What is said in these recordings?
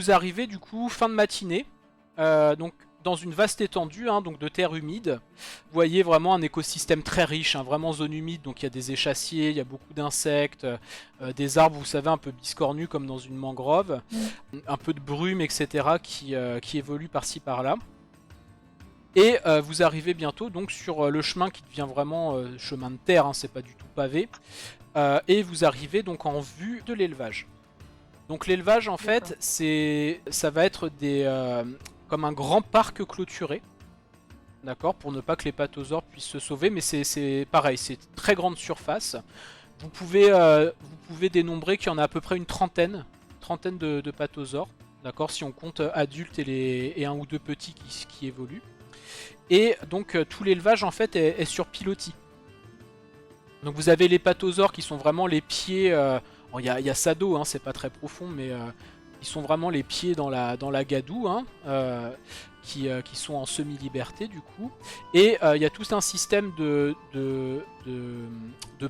vous arrivez du coup fin de matinée, donc dans une vaste étendue donc de terre humide. Vous voyez vraiment un écosystème très riche, vraiment zone humide, donc il y a des échassiers, il y a beaucoup d'insectes, des arbres, vous savez, un peu biscornus comme dans une mangrove, un peu de brume, etc. qui évolue par-ci par-là. Et vous arrivez bientôt donc sur le chemin qui devient vraiment chemin de terre, c'est pas du tout pavé. Et vous arrivez donc en vue de l'élevage. Donc l'élevage en fait, ça va être comme un grand parc clôturé, d'accord, pour ne pas que les pathosaures puissent se sauver, mais c'est pareil, c'est très grande surface. Vous pouvez dénombrer qu'il y en a à peu près une trentaine de pathosaures, d'accord, si on compte adultes et un ou deux petits qui évoluent. Et donc tout l'élevage en fait est sur pilotis. Donc vous avez les pathosaures qui sont vraiment les pieds, il y a Sado, c'est pas très profond, mais ils sont vraiment les pieds dans la gadoue, qui sont en semi-liberté du coup. Et il y a tout un système de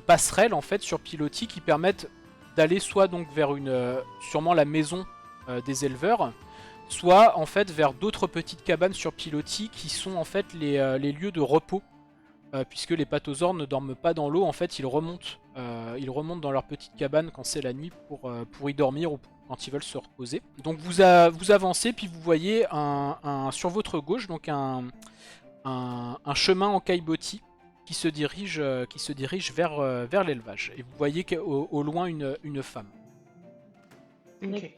passerelles en fait sur pilotis qui permettent d'aller soit donc vers sûrement la maison des éleveurs, soit en fait vers d'autres petites cabanes sur pilotis qui sont en fait les lieux de repos. Puisque les pathosaures ne dorment pas dans l'eau, en fait ils remontent dans leur petite cabane quand c'est la nuit pour y dormir ou quand ils veulent se reposer. Donc vous avancez, puis vous voyez sur votre gauche donc un chemin en caillebotis qui se dirige vers l'élevage. Et vous voyez au loin une femme. Ok.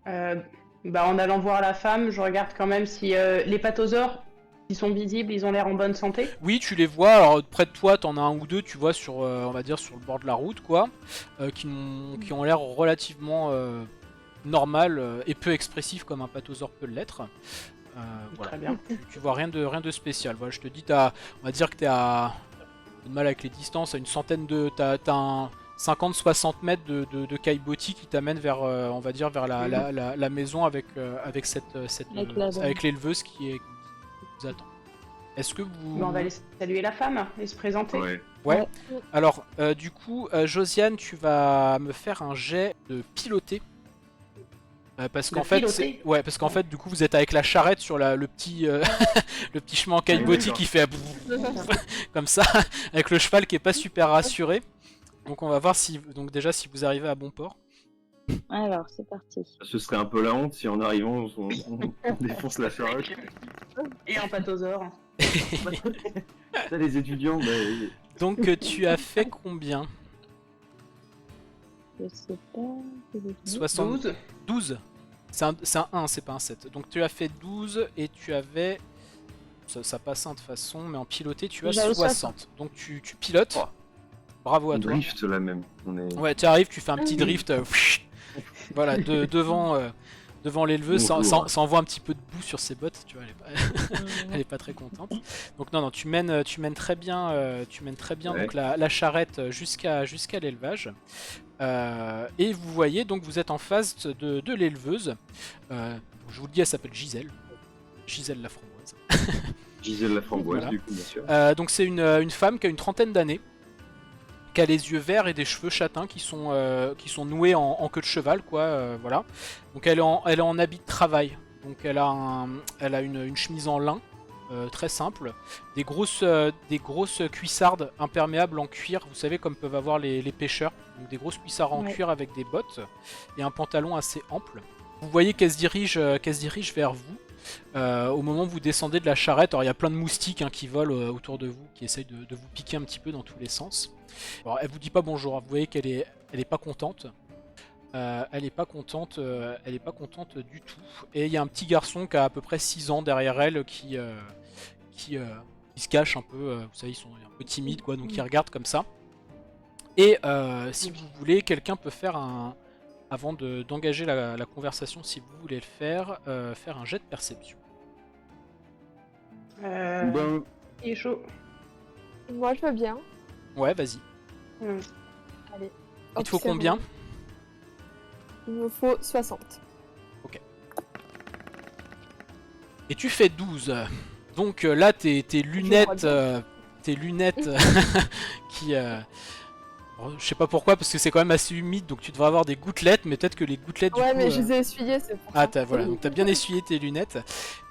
En allant voir la femme, je regarde quand même si les pathosaures, ils sont visibles, ils ont l'air en bonne santé. Oui, tu les vois. Alors près de toi, t'en as un ou deux, tu vois, on va dire sur le bord de la route, quoi, qui ont l'air relativement normal et peu expressif comme un pathosaure peut l'être. Voilà. Très bien. Tu vois rien de spécial. Voilà, je te dis, on va dire que t'es à mal avec les distances, à une centaine t'as un 50-60 mètres de caillebotis qui t'amène vers, on va dire, vers la maison avec l'éleveuse qui vous attend. Est-ce que vous... On va aller saluer la femme et se présenter. Ouais. Alors, du coup, Josiane, tu vas me faire un jet de piloter. Parce qu'en fait, du coup, vous êtes avec la charrette sur le petit chemin en caillebotis qui fait comme ça, avec le cheval qui est pas super rassuré. Donc, on va voir si vous arrivez à bon port. Alors, c'est parti. Ce serait un peu la honte si en arrivant on défonce la charrette. Et un pathosaure. Ça, les étudiants, Donc, tu as fait combien? Je sais pas. 72. 12. C'est un 1, c'est pas un 7. Donc tu as fait 12 et tu avais... Ça passe de toute façon, mais en piloté tu as 60. Donc tu pilotes. Oh. Bravo à toi. Drift là même. Ouais, tu arrives, tu fais un petit drift. Voilà, devant l'éleveuse, ça envoie un petit peu de boue sur ses bottes, tu vois, elle est pas très contente. Donc non, tu mènes très bien, donc la charrette jusqu'à l'élevage. Et vous voyez, donc vous êtes en face de l'éleveuse. Je vous le dis, elle s'appelle Gisèle. Gisèle la framboise. Gisèle la framboise, voilà. Du coup, bien sûr. Donc c'est une femme qui a une trentaine d'années, qui a les yeux verts et des cheveux châtains qui sont noués en queue de cheval, quoi. Voilà. Donc elle est en habit de travail. Donc elle a une chemise en lin. Très simple, des grosses cuissardes imperméables en cuir, vous savez comme peuvent avoir les pêcheurs, donc des grosses cuissardes en cuir avec des bottes et un pantalon assez ample. Vous voyez qu'elle se dirige vers vous au moment où vous descendez de la charrette. Alors il y a plein de moustiques qui volent autour de vous, qui essayent de vous piquer un petit peu dans tous les sens. Alors elle vous dit pas bonjour, vous voyez qu'elle est pas contente. Elle est pas contente du tout. Et il y a un petit garçon qui a à peu près 6 ans derrière elle qui se cache un peu. Vous savez, ils sont un peu timides, quoi, donc ils regardent comme ça. Et si vous voulez, quelqu'un peut faire avant d'engager la conversation, si vous voulez le faire un jet de perception. Il est chaud. Moi, je veux bien. Ouais, vas-y. Allez. Il te faut combien ? Il me faut 60. Ok. Et tu fais 12. Donc là, tes lunettes qui Alors, je sais pas pourquoi, parce que c'est quand même assez humide, donc tu devrais avoir des gouttelettes, mais peut-être que les gouttelettes du Ouais, coup... mais je les ai essuyés, c'est pour Ah, ça. voilà, donc t'as bien essuyé tes lunettes.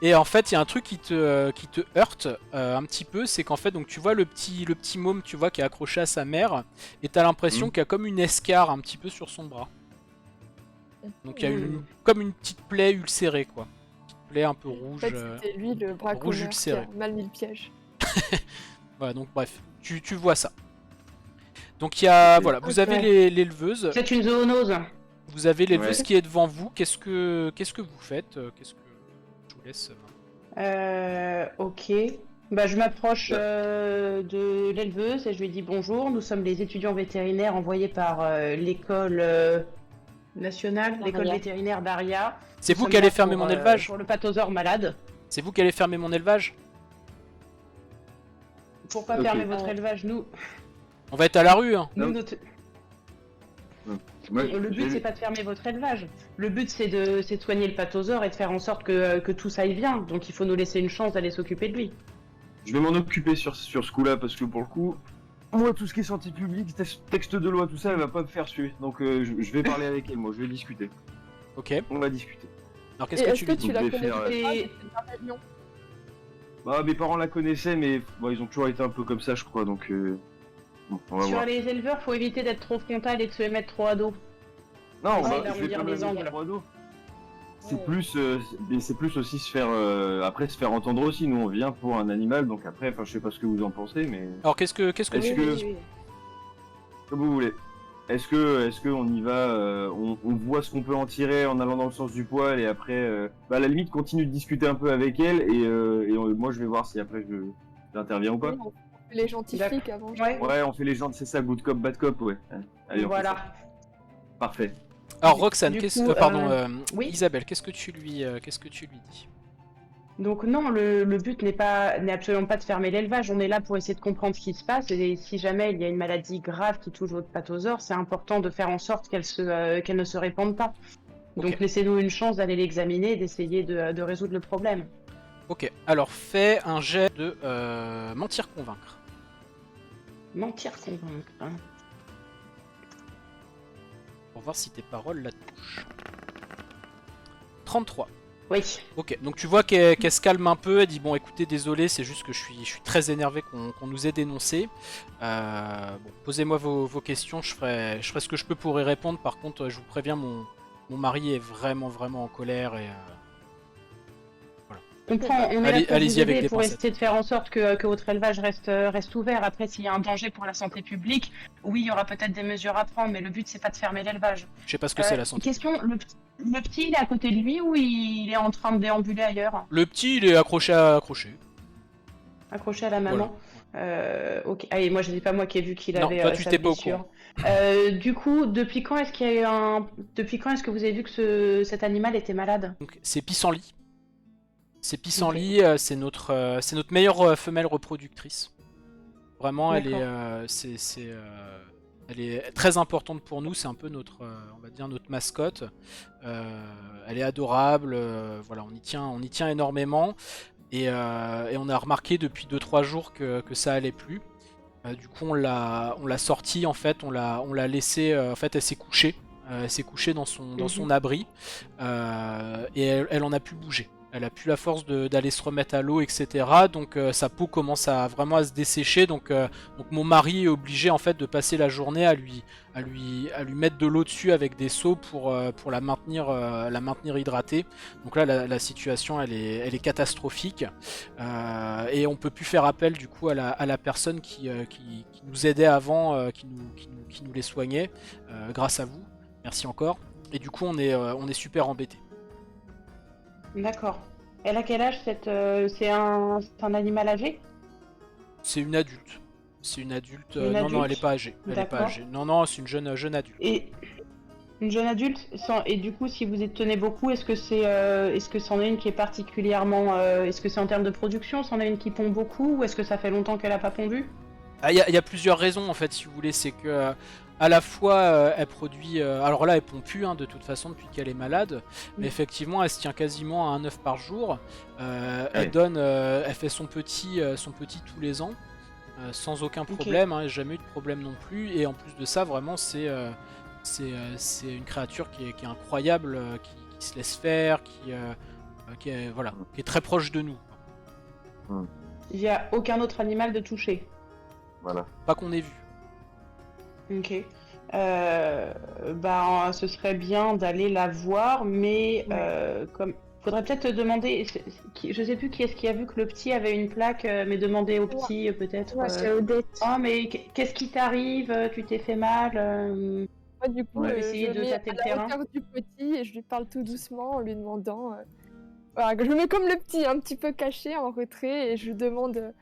Et en fait, il y a un truc qui te heurte un petit peu, c'est qu'en fait, donc tu vois le petit môme, tu vois, qui est accroché à sa mère, et t'as l'impression qu'il y a comme une escarre un petit peu sur son bras. Donc il y a comme une petite plaie ulcérée, quoi. Une petite plaie un peu En rouge. fait, c'était lui, le braconneur, qui ulcéré. a mal mis le piège. Voilà, donc bref, tu vois ça. Donc il y a, voilà, vous avez Ouais. l'élevuse, C'est une zoonose. vous avez l'élevuse Ouais. qui est devant vous. Qu'est-ce que vous faites? Qu'est-ce que je vous laisse? Ok. Bah, je m'approche Ouais. de l'éleveuse et je lui dis bonjour. Nous sommes les étudiants vétérinaires envoyés par l'école nationale, l'école Daria. vétérinaire d'Aria. C'est Nous vous sommes qui allez là fermer pour, mon élevage? Pour le pathosaure malade. C'est vous qui allez fermer mon élevage? Pour pas Ok. fermer votre élevage, nous, On va être à la rue, hein. nous Non. notre- Ouais, le but c'est pas de fermer votre élevage. Le but c'est de soigner le pathosaure et de faire en sorte que tout ça aille bien. Donc il faut nous laisser une chance d'aller s'occuper de lui. Je vais m'en occuper sur ce coup-là parce que pour le coup, moi tout ce qui est santé publique, texte de loi, tout ça, elle va pas me faire suer. Donc je vais parler avec elle, moi, je vais discuter. Ok. On va discuter. Alors Et qu'est-ce que est-ce tu que lui dis? tu la Vous connais devez pas, faire, c'est un avion. Bah mes parents la connaissaient, mais bon, ils ont toujours été un peu comme ça, je crois. Donc bon, on va Sur voir. les éleveurs, faut éviter d'être trop frontal et de se mettre trop à dos. Non, Ouais, bah, là, on je vais vire pas des me mettre angles. trop à dos. C'est Ouais. plus, mais c'est plus aussi se faire, après se faire entendre aussi. Nous on vient pour un animal, donc après, enfin je sais pas ce que vous en pensez, mais Alors qu'est-ce que Est-ce tu que- lui dis? comme vous voulez. Est-ce que on y va, on voit ce qu'on peut en tirer en allant dans le sens du poil et après, bah à la limite continue de discuter un peu avec elle moi je vais voir si après j'interviens ou pas. Oui, on fait les gentils D'accord. flics avant. Ouais. Ouais, on fait les gens, c'est ça, good cop, bad cop, ouais. Allez, on fait ça. Voilà. Parfait. Alors Du- Roxane, du qu'est-ce coup, pardon, oui. Isabelle, qu'est-ce que tu lui dis? Donc non, le but n'est absolument pas de fermer l'élevage. On est là pour essayer de comprendre ce qui se passe. Et si jamais il y a une maladie grave qui touche votre pathosaure, c'est important de faire en sorte qu'elle ne se répande pas. Donc Ok. laissez-nous une chance d'aller l'examiner et d'essayer de résoudre le problème. Ok, alors fais un jet de mentir convaincre. Mentir convaincre. Hein. Pour voir si tes paroles la touchent. 33. Oui. Ok, donc tu vois qu'elle se calme un peu, elle dit bon écoutez désolé, c'est juste que je suis très énervé qu'on nous ait dénoncé. Bon, posez-moi vos questions, je ferai ce que je peux pour y répondre. Par contre je vous préviens, mon mari est vraiment en colère et On est là Allez- pour allez-y vous avec aider, des pour pincettes. essayer de faire en sorte que votre élevage reste ouvert. Après, s'il y a un danger pour la santé publique, oui, il y aura peut-être des mesures à prendre, mais le but, c'est pas de fermer l'élevage. je sais pas ce que c'est la santé. Question, le petit, il est à côté de lui ou il est en train de déambuler ailleurs, Le petit il est accroché à accroché. accroché à la maman? Ok. Ah, et moi, je dis pas moi qui ai vu qu'il Non, avait toi, tu sa t'es pas au blessure. Du coup, depuis quand est-ce qu'il y a eu depuis quand est-ce que vous avez vu que cet animal était malade? Donc c'est pissenlit. C'est pissenlit, c'est notre meilleure femelle reproductrice. Vraiment, elle est, elle est très importante pour nous. C'est un peu notre, on va dire notre mascotte. Elle est adorable. Voilà, on y tient énormément. Et on a remarqué depuis 2-3 jours que ça allait plus. Du coup, on l'a sortie en fait. On l'a laissée. En fait, elle s'est couchée. Elle s'est couchée dans son abri. Et elle en a pu bouger. Elle a plus la force d'aller se remettre à l'eau, etc. Donc sa peau commence vraiment à se dessécher. Donc mon mari est obligé en fait de passer la journée à lui mettre de l'eau dessus avec des seaux pour la maintenir hydratée. Donc là la situation elle est catastrophique et on peut plus faire appel du coup à la personne qui nous aidait avant, qui nous les soignait grâce à vous. Merci encore. Et du coup on est super embêtés. D'accord. Elle a quel âge c'est un animal âgé? C'est une adulte. C'est une adulte. Une Non, adulte. elle est pas âgée. Elle est pas D'accord. âgée. Non, c'est une jeune adulte. Et une jeune adulte et du coup, si vous y tenez beaucoup, est-ce que c'en est une qui est particulièrement, est-ce que c'est en termes de production, c'en est une qui pond beaucoup, ou est-ce que ça fait longtemps qu'elle a pas pondu? Il y a plusieurs raisons en fait, si vous voulez. C'est que à la fois elle produit. Alors là, elle pond plus de toute façon depuis qu'elle est malade. Mais effectivement, elle se tient quasiment à un œuf par jour. Elle fait son petit tous les ans. sans aucun problème, hein, jamais eu de problème non plus. Et en plus de ça, vraiment, c'est une créature qui est incroyable, qui se laisse faire, qui est très proche de nous. Il n'y a aucun autre animal de toucher. Voilà. Pas qu'on ait vu. Ok. Ce serait bien d'aller la voir, mais comme faudrait peut-être te demander. Je sais plus qui est-ce qui a vu que le petit avait une plaque, mais demander au petit peut-être. Ouais, c'est Odette. Oh, mais qu'est-ce qui t'arrive? Tu t'es fait mal? Moi, du coup, Essayer je de mets tâter à le la terrain. hauteur du petit et je lui parle tout doucement en lui demandant. Voilà, que je me mets comme le petit, un petit peu caché en retrait et je lui demande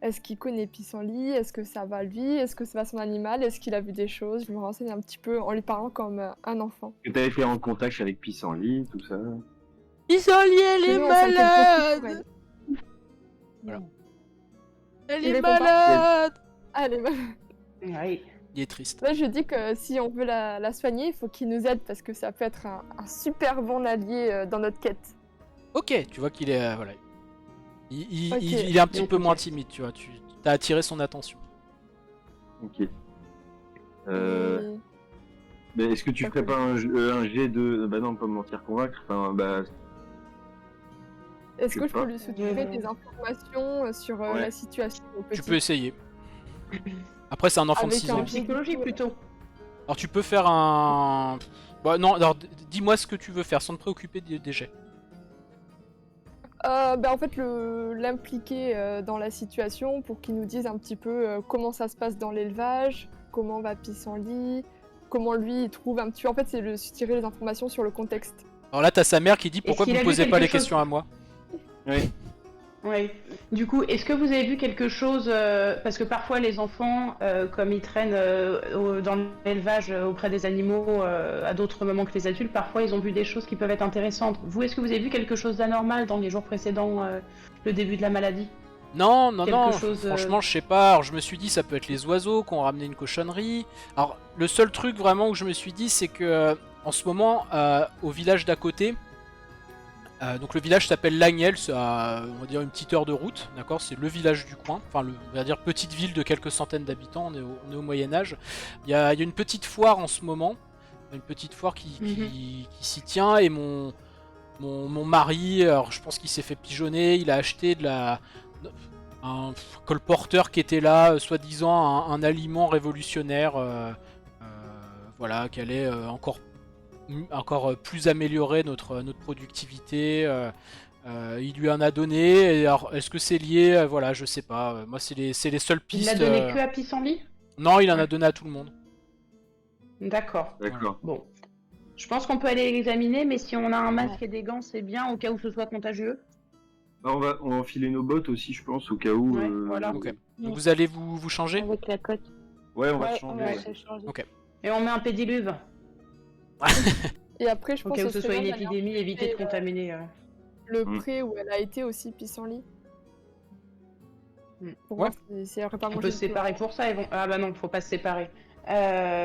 est-ce qu'il connaît Pissenlit, est-ce que ça va lui, est-ce que ça va son animal, est-ce qu'il a vu des choses. Je me renseigne un petit peu en lui parlant comme un enfant. Que t'as été en contact avec Pissenlit, tout ça. Pissenlit, elle est Sinon, on s'inquiète beaucoup pour malade. elle. Voilà. Elle Il est répond pas. malade. Ah, elle est malade. Oui. Il est triste. Là, je dis que si on veut la soigner, il faut qu'il nous aide parce que ça peut être un super bon allié dans notre quête. Ok, tu vois qu'il est voilà. Il Ok. est un petit Donc, peu ok. moins timide, tu vois. Tu as attiré son attention. Ok. Mais est-ce que tu ferais pas un jet de... Bah non, pas me mentir convaincre. Enfin, bah... Est-ce je que sais je peux pas. lui soutirer des informations sur Ouais. la situation au Tu petit peux essayer. Après, c'est un enfant de Avec 6 un ans. En psychologie plutôt. Alors, tu peux faire un. Bah, non, alors dis-moi ce que tu veux faire sans te préoccuper des jets. En fait, l'impliquer dans la situation pour qu'il nous dise un petit peu comment ça se passe dans l'élevage, comment va Pissenlit, comment lui il trouve un petit peu. En fait, c'est de tirer les informations sur le contexte. Alors là, t'as sa mère qui dit pourquoi qu'il vous a me vu posez pas quelque les chose questions à moi. Oui. Oui. Du coup, est-ce que vous avez vu quelque chose parce que parfois les enfants, comme ils traînent dans l'élevage auprès des animaux à d'autres moments que les adultes, parfois ils ont vu des choses qui peuvent être intéressantes. Vous, est-ce que vous avez vu quelque chose d'anormal dans les jours précédents le début de la maladie? Non, non, Quelque non, chose, franchement, je sais pas. Alors, je me suis dit, ça peut être les oiseaux qui ont ramené une cochonnerie. Alors, le seul truc vraiment où je me suis dit, c'est que en ce moment, au village d'à côté, donc le village s'appelle Lagnel, c'est à, on va dire, une petite heure de route, d'accord? C'est le village du coin, enfin, on va dire petite ville de quelques centaines d'habitants, on est au Moyen-Âge. Il y a une petite foire en ce moment, une petite foire qui s'y tient, et mon mari, alors je pense qu'il s'est fait pigeonner, il a acheté un colporteur qui était là, soi-disant un aliment révolutionnaire, voilà, qui allait encore plus améliorer notre productivité. Il lui en a donné. Et alors, est-ce que c'est lié? Voilà, je sais pas. Moi, c'est les seules Il pistes. l'a donné que à Pissenlit? Non, il en a donné à tout le monde. D'accord. D'accord. Bon. Je pense qu'on peut aller l'examiner, mais si on a un masque et des gants, c'est bien au cas où ce soit contagieux. Bah, on va enfiler nos bottes aussi, je pense, au cas où... Ouais, voilà. Ok. Donc vous allez vous changer? Avec la cote. Ouais, on va Ouais, se on changer. va Ouais. se changer. Ok. Et on met un pédiluve. Et après, je Au pense cas où que ce ce soit serait une bien d'aller épidémie, éviter de inspecter, contaminer. le Mm. pré où elle a été aussi Pissenlit. Mm. Pour Ouais. voir si elle aurait pas On mangé peut le se séparer pour ça. Ah bah non, faut pas se séparer.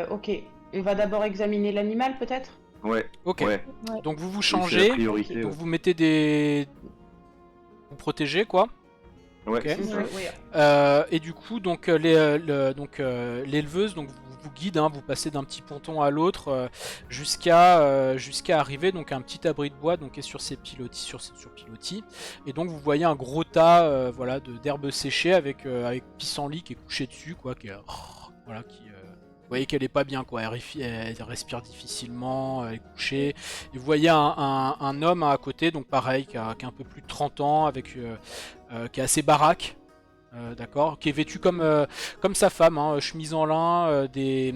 Ok. On va d'abord examiner l'animal, peut-être? Ouais. Ok. Ouais. Donc vous Oui, c'est changez. la priorité. Donc ouais. vous mettez des. Vous protégez quoi. Ouais, Ok. c'est ça. Ouais. Et du coup, donc l'éleveuse donc vous guide, hein, vous passez d'un petit ponton à l'autre jusqu'à arriver donc à un petit abri de bois donc qui est sur ses pilotis, sur pilotis. Et donc vous voyez un gros tas voilà d'herbes séchées avec Pissenlit qui est couché dessus quoi, qui est, voilà qui vous voyez qu'elle est pas bien quoi, elle respire difficilement, elle est couchée. Et vous voyez un homme à côté, donc pareil, qui a un peu plus de 30 ans, avec qui est assez baraque, d'accord, qui est vêtu comme sa femme, hein, chemise en lin, des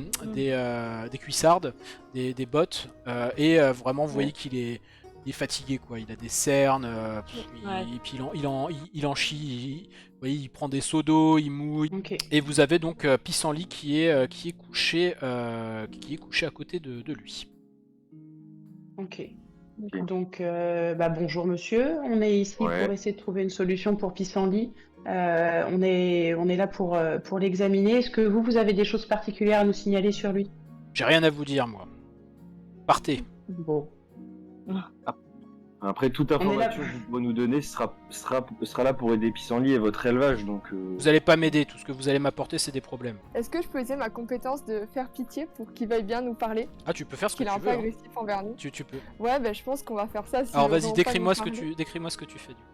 cuissardes, des bottes, et vraiment vous voyez qu'il est fatigué quoi, il a des cernes, Ouais. et puis il en chie, vous voyez, il prend des seaux d'eau, il mouille. Ok. Et vous avez donc Pissenlit qui est couché à côté de lui. Ok. D'accord. Donc, bonjour monsieur. On est ici Ouais. pour essayer de trouver une solution pour Pissenlit. On est là pour l'examiner. Est-ce que vous avez des choses particulières à nous signaler sur lui? J'ai rien à vous dire moi. Partez. Bon. Après, toute est là information que vous pourrez nous donner sera là pour aider Pissenlit et votre élevage, donc... Vous allez pas m'aider, tout ce que vous allez m'apporter c'est des problèmes. Est-ce que je peux essayer ma compétence de faire pitié pour qu'il veuille bien nous parler? Ah, tu peux faire ce que Qu'il est tu un peu veux. Hein. agressif envers nous. Tu peux. Ouais, bah je pense qu'on va faire ça. Si Alors nous vas-y, avons pas décris-moi nous ce que parler. tu fais. Du coup.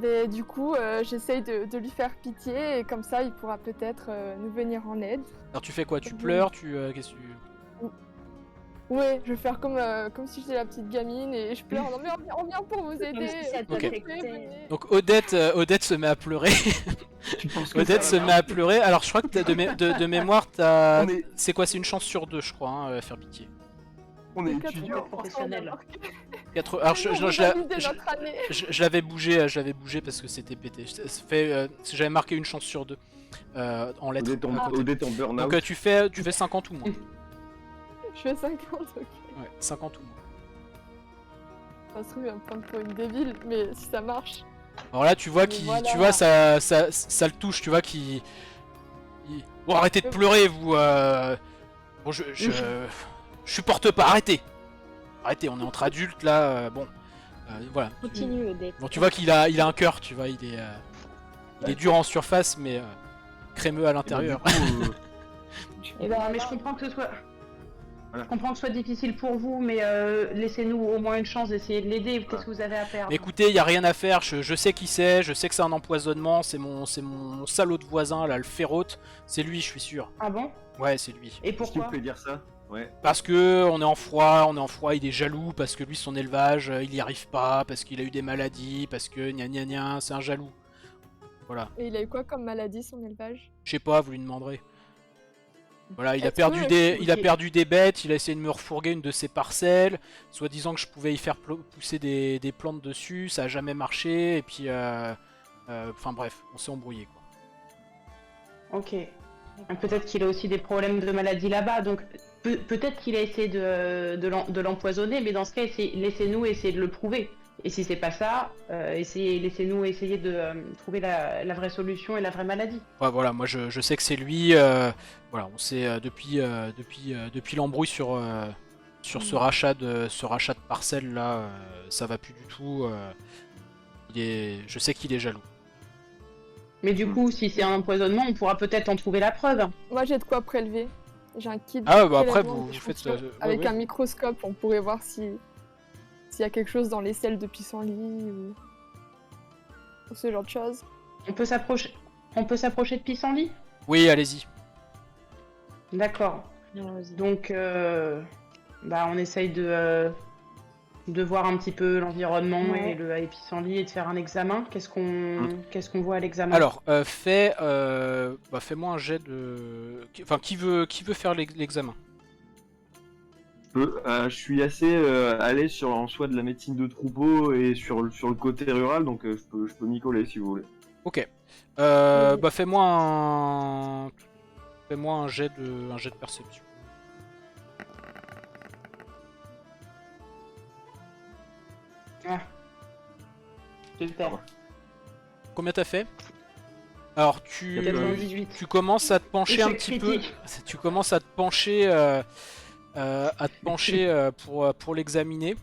Mais du coup, j'essaye de lui faire pitié et comme ça, il pourra peut-être nous venir en aide. Alors tu fais quoi? Tu Oui. pleures? Qu'est-ce que tu... Ouais, je vais faire comme si j'étais la petite gamine et je pleure. Non mais on vient pour vous aider. si ça Ok. Venez. Donc Odette se met à pleurer. Tu penses que Odette ça se va met à pleurer. Alors je crois que de mémoire, t'as... On est- C'est quoi? C'est une chance sur 2 je crois, hein, faire pitié. On est 80% étudiants. professionnel. Alors notre année. je l'avais bougé parce que c'était pété. Ça fait, j'avais marqué une chance sur 2 en lettres. Odette en burn-out. Donc tu fais 50 ou moins. Je fais 50, ok. Ouais, 50 ou moins. Ça se trouve, il va me prendre pour une débile, mais si ça marche. Alors là, tu vois Mais qu'il, voilà. tu vois, ça le touche, tu vois qu'il. Bon, arrêtez de pleurer, vous. Bon, je supporte pas. Arrêtez. On est entre adultes là. Bon, voilà. Continue, Odette. Bon, tu vois qu'il a un cœur, tu vois, il est dur en surface, mais crémeux à l'intérieur. Et ben, Mais je comprends que ce soit. Voilà. Je comprends que ce soit difficile pour vous, mais laissez-nous au moins une chance d'essayer de l'aider. Qu'est-ce que vous avez à perdre? Mais écoutez, il y a rien à faire. Je sais qui c'est. Je sais que c'est un empoisonnement. C'est mon salaud de voisin là, le férote. C'est lui, je suis sûr. Ah bon? Ouais, c'est lui. Et Est-ce qu'il pourquoi? vous plaît dire ça? Ouais. Parce que on est en froid, il est jaloux, parce que lui son élevage il y arrive pas, parce qu'il a eu des maladies, parce que gna gna gna, c'est un jaloux. Voilà. Et il a eu quoi comme maladie, son élevage? Je sais pas, vous lui demanderez. Voilà, il a Est-ce perdu que- il a perdu des bêtes, il a essayé de me refourguer une de ses parcelles, soi-disant que je pouvais y faire pousser des plantes dessus, ça a jamais marché, et puis enfin bref, on s'est embrouillé quoi. Ok. Peut-être qu'il a aussi des problèmes de maladie là-bas, donc peut-être qu'il a essayé de l'empoisonner, mais dans ce cas, laissez-nous essayer de le prouver. Et si c'est pas ça, laissez-nous essayer de trouver la vraie solution et la vraie maladie. Ouais, voilà, moi je sais que c'est lui, voilà, on sait depuis l'embrouille sur ce rachat de parcelles là, ça va plus du tout. Je sais qu'il est jaloux. Mais du coup, si c'est un empoisonnement, on pourra peut-être en trouver la preuve. Moi, j'ai de quoi prélever. J'ai un kit. Ah de bah après prélèvement vous faites d'échantillons. ouais, Avec ouais. un microscope, on pourrait voir s'il y a quelque chose dans les selles de pissenlit ou ce genre de choses. On peut s'approcher de Pissenlit? Oui, allez-y. D'accord. allons-y. Donc, on essaye de voir un petit peu l'environnement Ouais. et le Pissenlit et de faire un examen. Qu'est-ce qu'on voit à l'examen? Alors, fais-moi un jet de... Enfin, qui veut faire l'examen? Je suis assez à l'aise en soi de la médecine de troupeau et sur le côté rural, donc je peux m'y coller si vous voulez. Ok. Fais-moi un jet de perception. Ah. Super. Combien t'as fait? Alors, tu 98. commences à te pencher un Échec petit peu. critique. Tu commences à te pencher, pour l'examiner.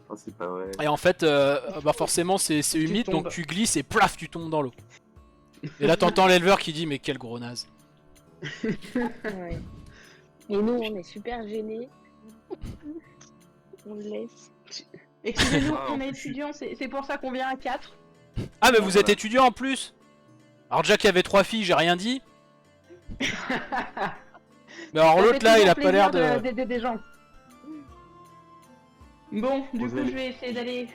Ah, c'est pas vrai. Et en fait, forcément, c'est humide, tombes. donc tu glisses et plaf, tu tombes dans l'eau. Et là, t'entends l'éleveur qui dit, mais quel gros naze. Ouais. Et nous, on est super gênés. On le laisse. Excusez-nous, Ah, on en est plus, étudiants, c'est pour ça qu'on vient à 4. Ah, mais vous êtes voilà. étudiant en plus? Alors déjà qu'il y avait 3 filles, j'ai rien dit. Mais alors l'autre là, il a pas l'air de... d'aider des gens. Bon, du Vous coup, allez- je vais essayer d'aller.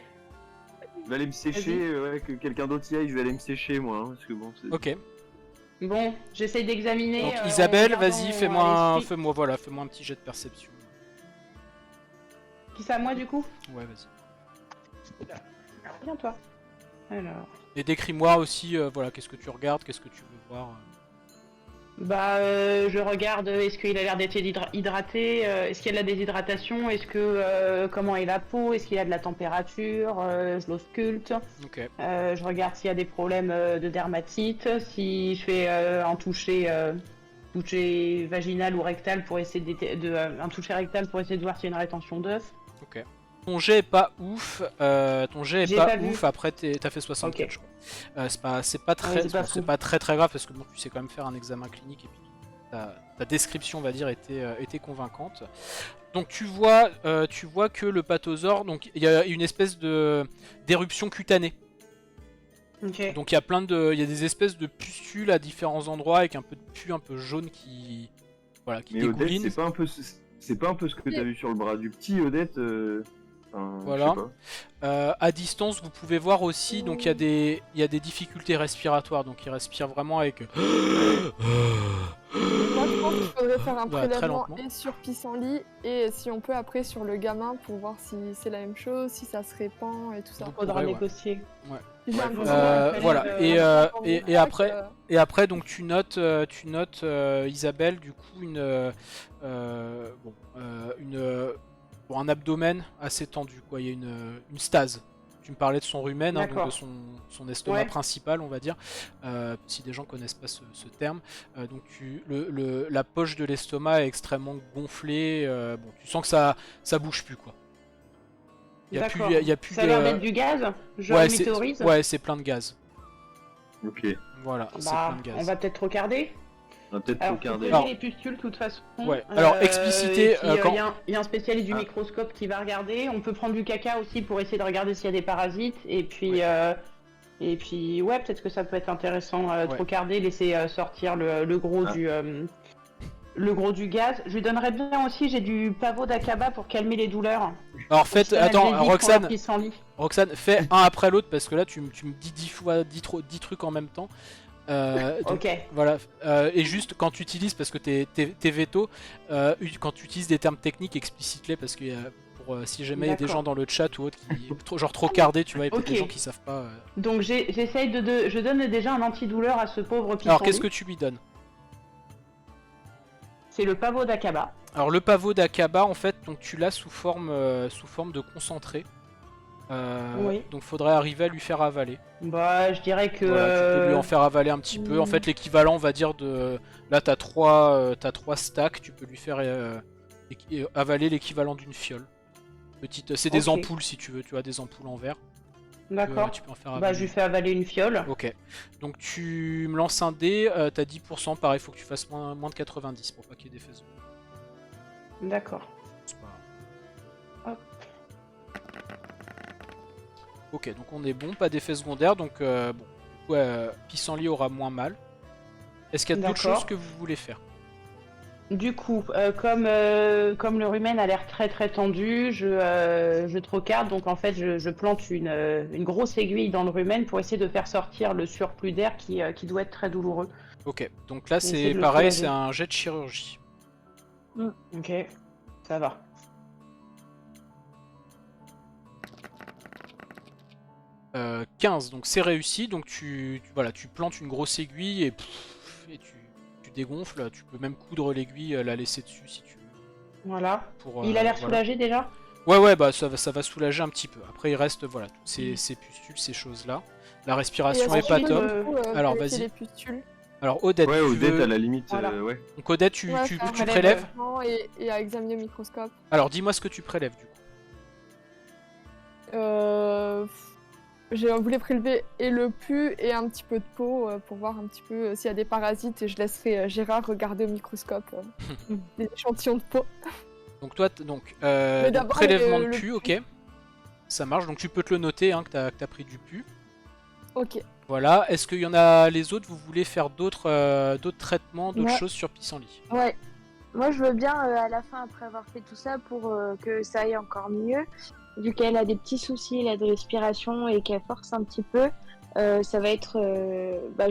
Je vais aller me sécher, que quelqu'un d'autre y aille, je vais aller me sécher moi, hein, parce que bon, c'est... Ok. Bon, j'essaye d'examiner. Donc en Isabelle, gardant vas-y, à fais-moi l'esprit- un petit jet de perception. Qui ça, moi, du coup? Ouais, vas-y. Viens, toi. Alors. Et décris-moi aussi, voilà, qu'est-ce que tu regardes, qu'est-ce que tu veux voir. Je regarde, est-ce qu'il a l'air d'être hydraté, est-ce qu'il y a de la déshydratation, est-ce que comment est la peau, est-ce qu'il y a de la température, je l'ausculte, Ok. je regarde s'il y a des problèmes de dermatite, si je fais un toucher vaginal ou rectal pour essayer un toucher rectal pour essayer de voir s'il y a une rétention d'œuf. Ok. ton jet est pas ouf. Ton jet est J'ai pas pas vu. ouf. Après, t'as fait 64, Ok. je crois. C'est pas très, c'est pas bon, c'est fou. pas très grave parce que bon, tu sais quand même faire un examen clinique et puis ta description, on va dire, était convaincante. Donc tu vois que le pathosaure, donc il y a une espèce d'éruption cutanée. Ok. Donc il y a des espèces de pustules à différents endroits avec un peu de pus un peu jaune qui Mais Odette, dégouline. c'est pas un peu ce que t'as vu sur le bras du petit, Odette enfin, Voilà. je sais pas. À distance, vous pouvez voir aussi, donc il y a des difficultés respiratoires, donc il respire vraiment avec Moi, je pense qu'il faudrait faire un Voilà, très prélèvement lentement. et sur pissenlit et si on peut après sur le gamin pour voir si c'est la même chose, si ça se répand et tout ça. Vous Faudra pourrez, ouais. négocier. J'ai un faut peu savoir. peur, Voilà. euh, Et après, euh, et après, donc tu notes Isabelle, du coup un abdomen assez tendu, quoi. Il y a une stase. Tu me parlais de son rumen, hein, donc D'accord. de son estomac Ouais. principal, on va dire. Si des gens connaissent pas ce terme, donc la poche de l'estomac est extrêmement gonflée. Bon, tu sens que ça bouge plus, quoi. Il D'accord. y a plus Ça a l'air d'être du gaz. Je Ouais, météorise. c'est plein de gaz. Ok, Voilà, c'est Bah, plein de gaz. on va peut-être regarder. on va peut-être Alors, regarder. faut poser les pustules, de toute façon. Ouais. Alors, expliciter, et puis, quand- il y a un spécialiste du Ah. microscope qui va regarder. On peut prendre du caca aussi pour essayer de regarder s'il y a des parasites. Et puis, ouais, peut-être que ça peut être intéressant de Ouais. regarder, laisser sortir le gros Ah. le gros du gaz. Je lui donnerais bien aussi, j'ai du pavot d'acaba pour calmer les douleurs. Alors faites, attends, Roxane, fais un après l'autre parce que là tu me dis 10 trucs en même temps. Donc, Ok. voilà. Et juste quand tu utilises, parce que t'es veto, quand tu utilises des termes techniques, explicite-les parce que si jamais il y a des D'accord. gens dans le chat ou autre qui genre trop cardés, tu vois, il y a peut-être Ok. des gens qui savent pas. Donc j'essaye je donne déjà un antidouleur à ce pauvre pissenlit. Alors qu'est-ce que tu lui donnes? C'est le pavot d'acaba. Alors le pavot d'Akaba, en fait, donc tu l'as sous forme de concentré. Oui. Donc faudrait arriver à lui faire avaler. Bah, je dirais que. Voilà, tu peux lui en faire avaler un petit peu. En fait, l'équivalent, on va dire de. Là, t'as 3 stacks. Tu peux lui faire avaler l'équivalent d'une fiole. Petite, c'est des Ok. ampoules si tu veux. Tu as des ampoules en verre. D'accord. Tu peux en faire Bah, avaler. je lui fais avaler une fiole. Ok. Donc tu me lances un dé. T'as 10%. Pareil, faut que tu fasses moins de 90 pour pas qu'il y ait d'effet secondaire. D'accord. C'est pas grave. Hop. Ok, donc on est bon, pas d'effet secondaire, donc bon, du coup, Pissenlit aura moins mal. Est-ce qu'il y a d'autres D'accord. choses que vous voulez faire? Du coup, comme le rumen a l'air très très tendu, je trocarde, donc en fait je plante une grosse aiguille dans le rumen pour essayer de faire sortir le surplus d'air qui doit être très douloureux. Ok, donc là Essayer c'est de le pareil, soulager. c'est un jet de chirurgie. Ok, ça va. Euh, 15, donc c'est réussi, donc voilà, tu plantes une grosse aiguille et tu dégonfles, tu peux même coudre l'aiguille, la laisser dessus si tu veux. Voilà. Pour, Il a l'air voilà. soulagé déjà? Ouais, bah ça va soulager un petit peu. Après il reste, voilà, toutes ces pustules, ces choses-là. La respiration et est pas ensuite, top. Alors, vérifier vas-y. les pustules. Alors Odette, Ouais, tu Odette veux... à la limite, Voilà. ouais. Donc Odette, tu Ouais, faire un prélèves? prélèvement et à examiner au microscope. Alors dis-moi ce que tu prélèves du coup. J'ai voulu prélever et le pus et un petit peu de peau pour voir un petit peu s'il y a des parasites et je laisserai Gérard regarder au microscope les échantillons de peau. Donc toi, donc d'abord, prélèvement de le pus, pus. ok. Ça marche, donc tu peux te le noter hein, que t'as pris du pus. Ok. Voilà, est-ce qu'il y en a les autres, vous voulez faire d'autres traitements, d'autres Ouais. choses sur Pissenlit? Ouais. Moi, je veux bien, à la fin, après avoir fait tout ça, pour que ça aille encore mieux, vu qu'elle a des petits soucis là, de respiration et qu'elle force un petit peu, ça va être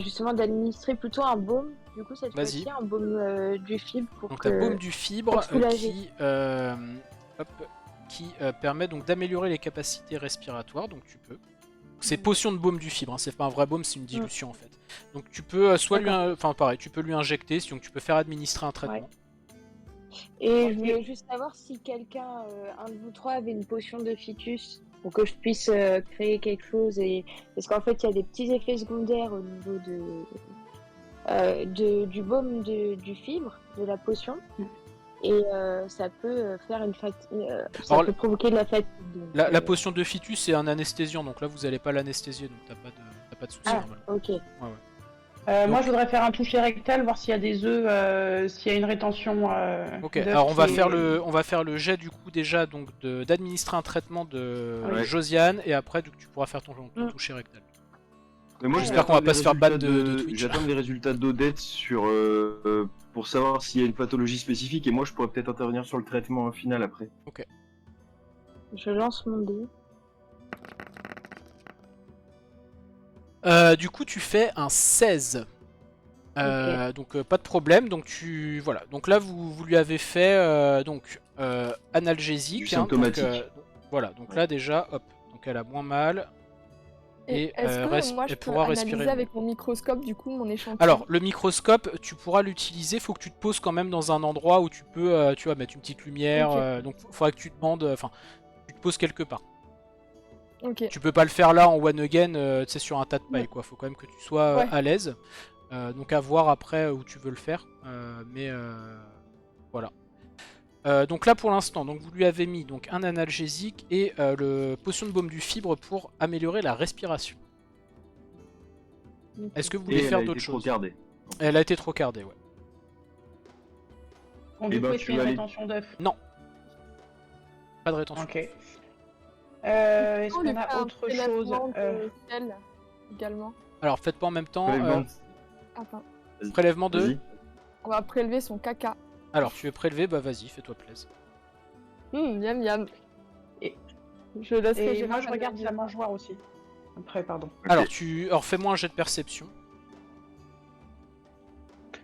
justement d'administrer plutôt un baume, du coup, cette Vas-y. fois-ci, un baume du fibre pour Donc que... t'as baume du fibre pour soulager. qui permet donc d'améliorer les capacités respiratoires, donc tu peux. C'est potion de baume du fibre, hein, c'est pas un vrai baume, c'est une dilution en fait. Donc tu peux soit lui, enfin pareil, tu peux lui injecter, donc tu peux faire administrer un traitement. Et je voulais juste savoir si quelqu'un, un de vous trois, avait une potion de ficus pour que je puisse créer quelque chose. Parce qu'en fait, il y a des petits effets secondaires au niveau du baume du fibre, de la potion. et ça peut faire ça Alors, peut provoquer de la fatigue. Donc, La potion de Fitus, c'est un anesthésiant, donc là vous allez pas l'anesthésier, donc t'as pas de soucis. Ah, Normalement. ok. Moi, je voudrais faire un toucher rectal, voir s'il y a des œufs, s'il y a une rétention. Ok, d'œufs alors on va qui faire le jet du coup déjà donc d'administrer un traitement de Ouais. Josiane et après donc, tu pourras faire ton toucher rectal. Mais moi, J'espère qu'on va pas se faire ban de Twitch. J'attends les résultats d'Odette pour savoir s'il y a une pathologie spécifique et moi je pourrais peut-être intervenir sur le traitement final après. Je lance mon dé. Du coup tu fais un 16. Donc pas de problème, donc voilà. Donc là vous lui avez fait analgésique. Du symptomatique. Voilà, donc là déjà, hop, donc elle a moins mal. Et est-ce que moi je elle peux pourra analyser respirer. avec mon microscope du coup mon échantillon? Alors le microscope, tu pourras l'utiliser, faut que tu te poses quand même dans un endroit où tu peux, tu vois, mettre une petite lumière. Ok. Donc faudra que tu te demandes, enfin, tu te poses quelque part. Ok. Tu peux pas le faire là en one again, tu sais, sur un tas de paille, Ouais. quoi. Faut quand même que tu sois Ouais. à l'aise. Donc à voir après où tu veux le faire. Mais voilà. Donc là pour l'instant, donc vous lui avez mis donc un analgésique et le potion de baume du fibre pour améliorer la respiration. Est-ce que vous voulez Et faire elle a d'autres été trop choses? gardée. Elle a été trop cardée, ouais. Bon, Eh du ben, coup, est-ce tu qu'il y a vas une aller- rétention d'œufs? Pas de rétention. Ok. Est-ce On lui qu'on fait a un autre chose prélèvement de sel également. Alors faites pas en même temps. Prélèvement. Attends, Prélèvement de. Vas-y. on va prélever son caca. Alors tu es prélevé, bah vas-y, fais-toi plaisir. Miam miam. Et- Je laisserai Et Gérard moi, je regarde analyser. la mangeoire aussi. Après, pardon. Ok. Alors fais-moi un jet de perception.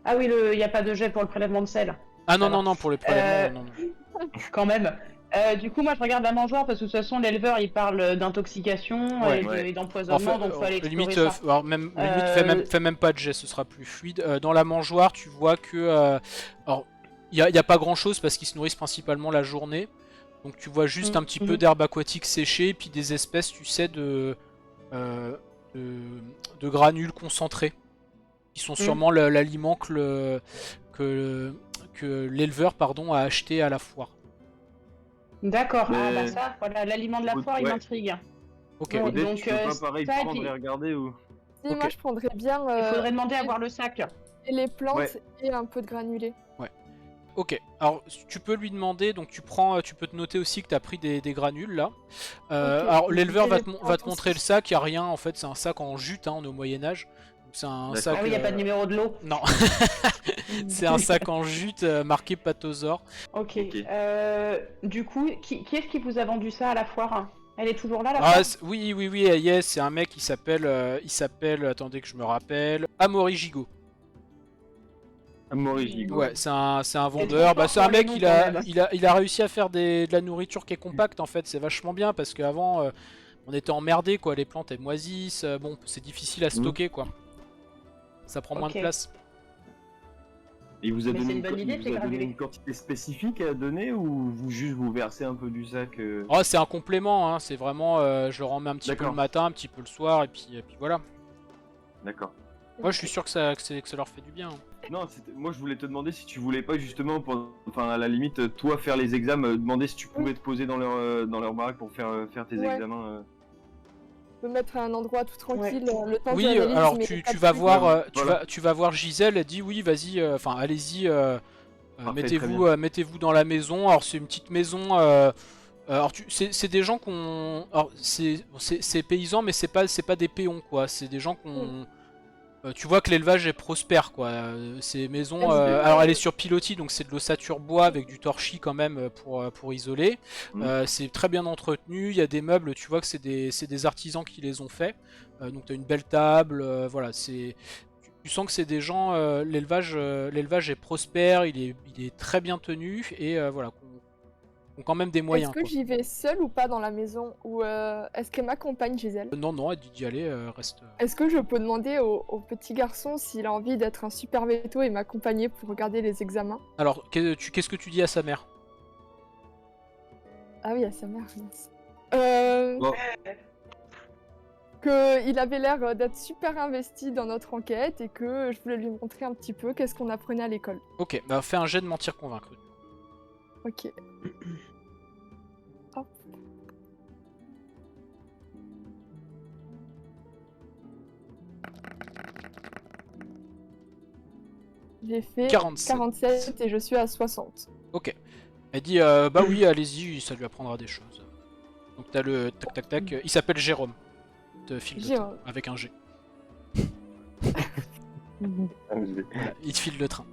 Ah oui, il n'y a pas de jet pour le prélèvement de sel. Ah non Ça va. non non pour les prélèvements, non. Quand même. Du coup, moi, je regarde la mangeoire parce que de toute façon, l'éleveur, il parle d'intoxication Ouais. et d'empoisonnement, donc faut aller explorer limite, ça. alors limite fais même pas de jet, ce sera plus fluide. Dans la mangeoire, tu vois que alors il y a pas grand chose parce qu'ils se nourrissent principalement la journée. Donc tu vois juste un petit peu d'herbe aquatique séchée et puis des espèces, tu sais, de granules concentrés qui sont sûrement l'aliment que l'éleveur pardon a acheté à la foire. D'accord. Ah Mais- bah ça, voilà, l'aliment de la foire, il Ouais. m'intrigue. Ok. Ouais. Odette, donc, tu peux pas pareil ça, prendre puis- et regarder ou... Si, moi Ok. je prendrais bien Il faudrait demander à voir le sac. et les plantes Ouais. et un peu de granulés. Ok, alors tu peux lui demander, donc tu peux te noter aussi que tu as pris des granules là. Ok. Alors l'éleveur va te Attention. montrer le sac, il n'y a rien en fait, c'est un sac en jute, hein, on est au Moyen-Âge. Donc c'est un D'accord. sac. Ah oui, il n'y a pas de numéro de lot. Non, c'est un sac en jute marqué Patosaure. Ok. Ok. Du coup, qui est-ce qui vous a vendu ça à la foire? Elle est toujours là, la Ah, foire? oui, yes, c'est un mec qui s'appelle, attendez que je me rappelle, Amaury Gigot. Amorigigo. Ouais, c'est un trop vendeur. Bah, fort c'est un pour les mec, noms, il quand a, même. il a réussi à faire de la nourriture qui est compacte en fait. C'est vachement bien parce qu'avant on était emmerdé quoi. Les plantes elles moisissent. Bon, c'est difficile à stocker quoi. Ça prend moins de Ok. place. Il vous a Mais donné, c'est une bonne idée, il ces vous a donné granulés. une quantité spécifique à donner ou vous juste vous versez un peu du sac Oh, c'est un complément. Hein. C'est vraiment, je le remets un petit peu D'accord. le matin, un petit peu le soir et puis voilà. D'accord. Moi, je suis sûr que ça leur fait du bien. Hein. Non, moi je voulais te demander si tu voulais pas justement, enfin à la limite, toi faire les examens, demander si tu pouvais te poser dans leur baraque pour faire tes Ouais. examens. Me mettre à un endroit tout tranquille, le temps que Oui, j'analyse alors mes tu calculs. vas voir, Voilà. tu vas voir Gisèle. Elle dit oui, vas-y. Enfin, allez-y. Parfait, très Mettez-vous dans la maison. Alors c'est une petite maison. Alors c'est des gens qu'on. Alors c'est paysans, mais c'est pas des péons quoi. C'est des gens qu'on. Tu vois que l'élevage est prospère quoi. Ces maisons. Alors elle est sur pilotis, donc c'est de l'ossature bois avec du torchis quand même pour isoler. C'est très bien entretenu. Il y a des meubles. Tu vois que c'est des artisans qui les ont faits. Donc t'as une belle table. Voilà, c'est. Tu sens que c'est des gens, l'élevage est prospère, il est très bien tenu et voilà, ont quand même des moyens. Est-ce que j'y vais seule ou pas dans la maison? Ou est-ce qu'elle m'accompagne chez elle? Non, elle dit d'y aller, reste. Est-ce que je peux demander au petit garçon s'il a envie d'être un super veto et m'accompagner pour regarder les examens? Alors, qu'est-ce que tu dis à sa mère? Ah oui, à sa mère, mince. Bon. Qu'il avait l'air d'être super investi dans notre enquête et que je voulais lui montrer un petit peu qu'est-ce qu'on apprenait à l'école. Ok, bah fais un jet de mentir convaincre. Ok. Hop. J'ai fait 47. 47 et je suis à 60. Ok. Elle dit bah oui, allez-y, ça lui apprendra des choses. Donc t'as le tac tac tac. Il s'appelle Jérôme. Te file le train, Jérôme. avec un G. Ah, Voilà, il te file le train.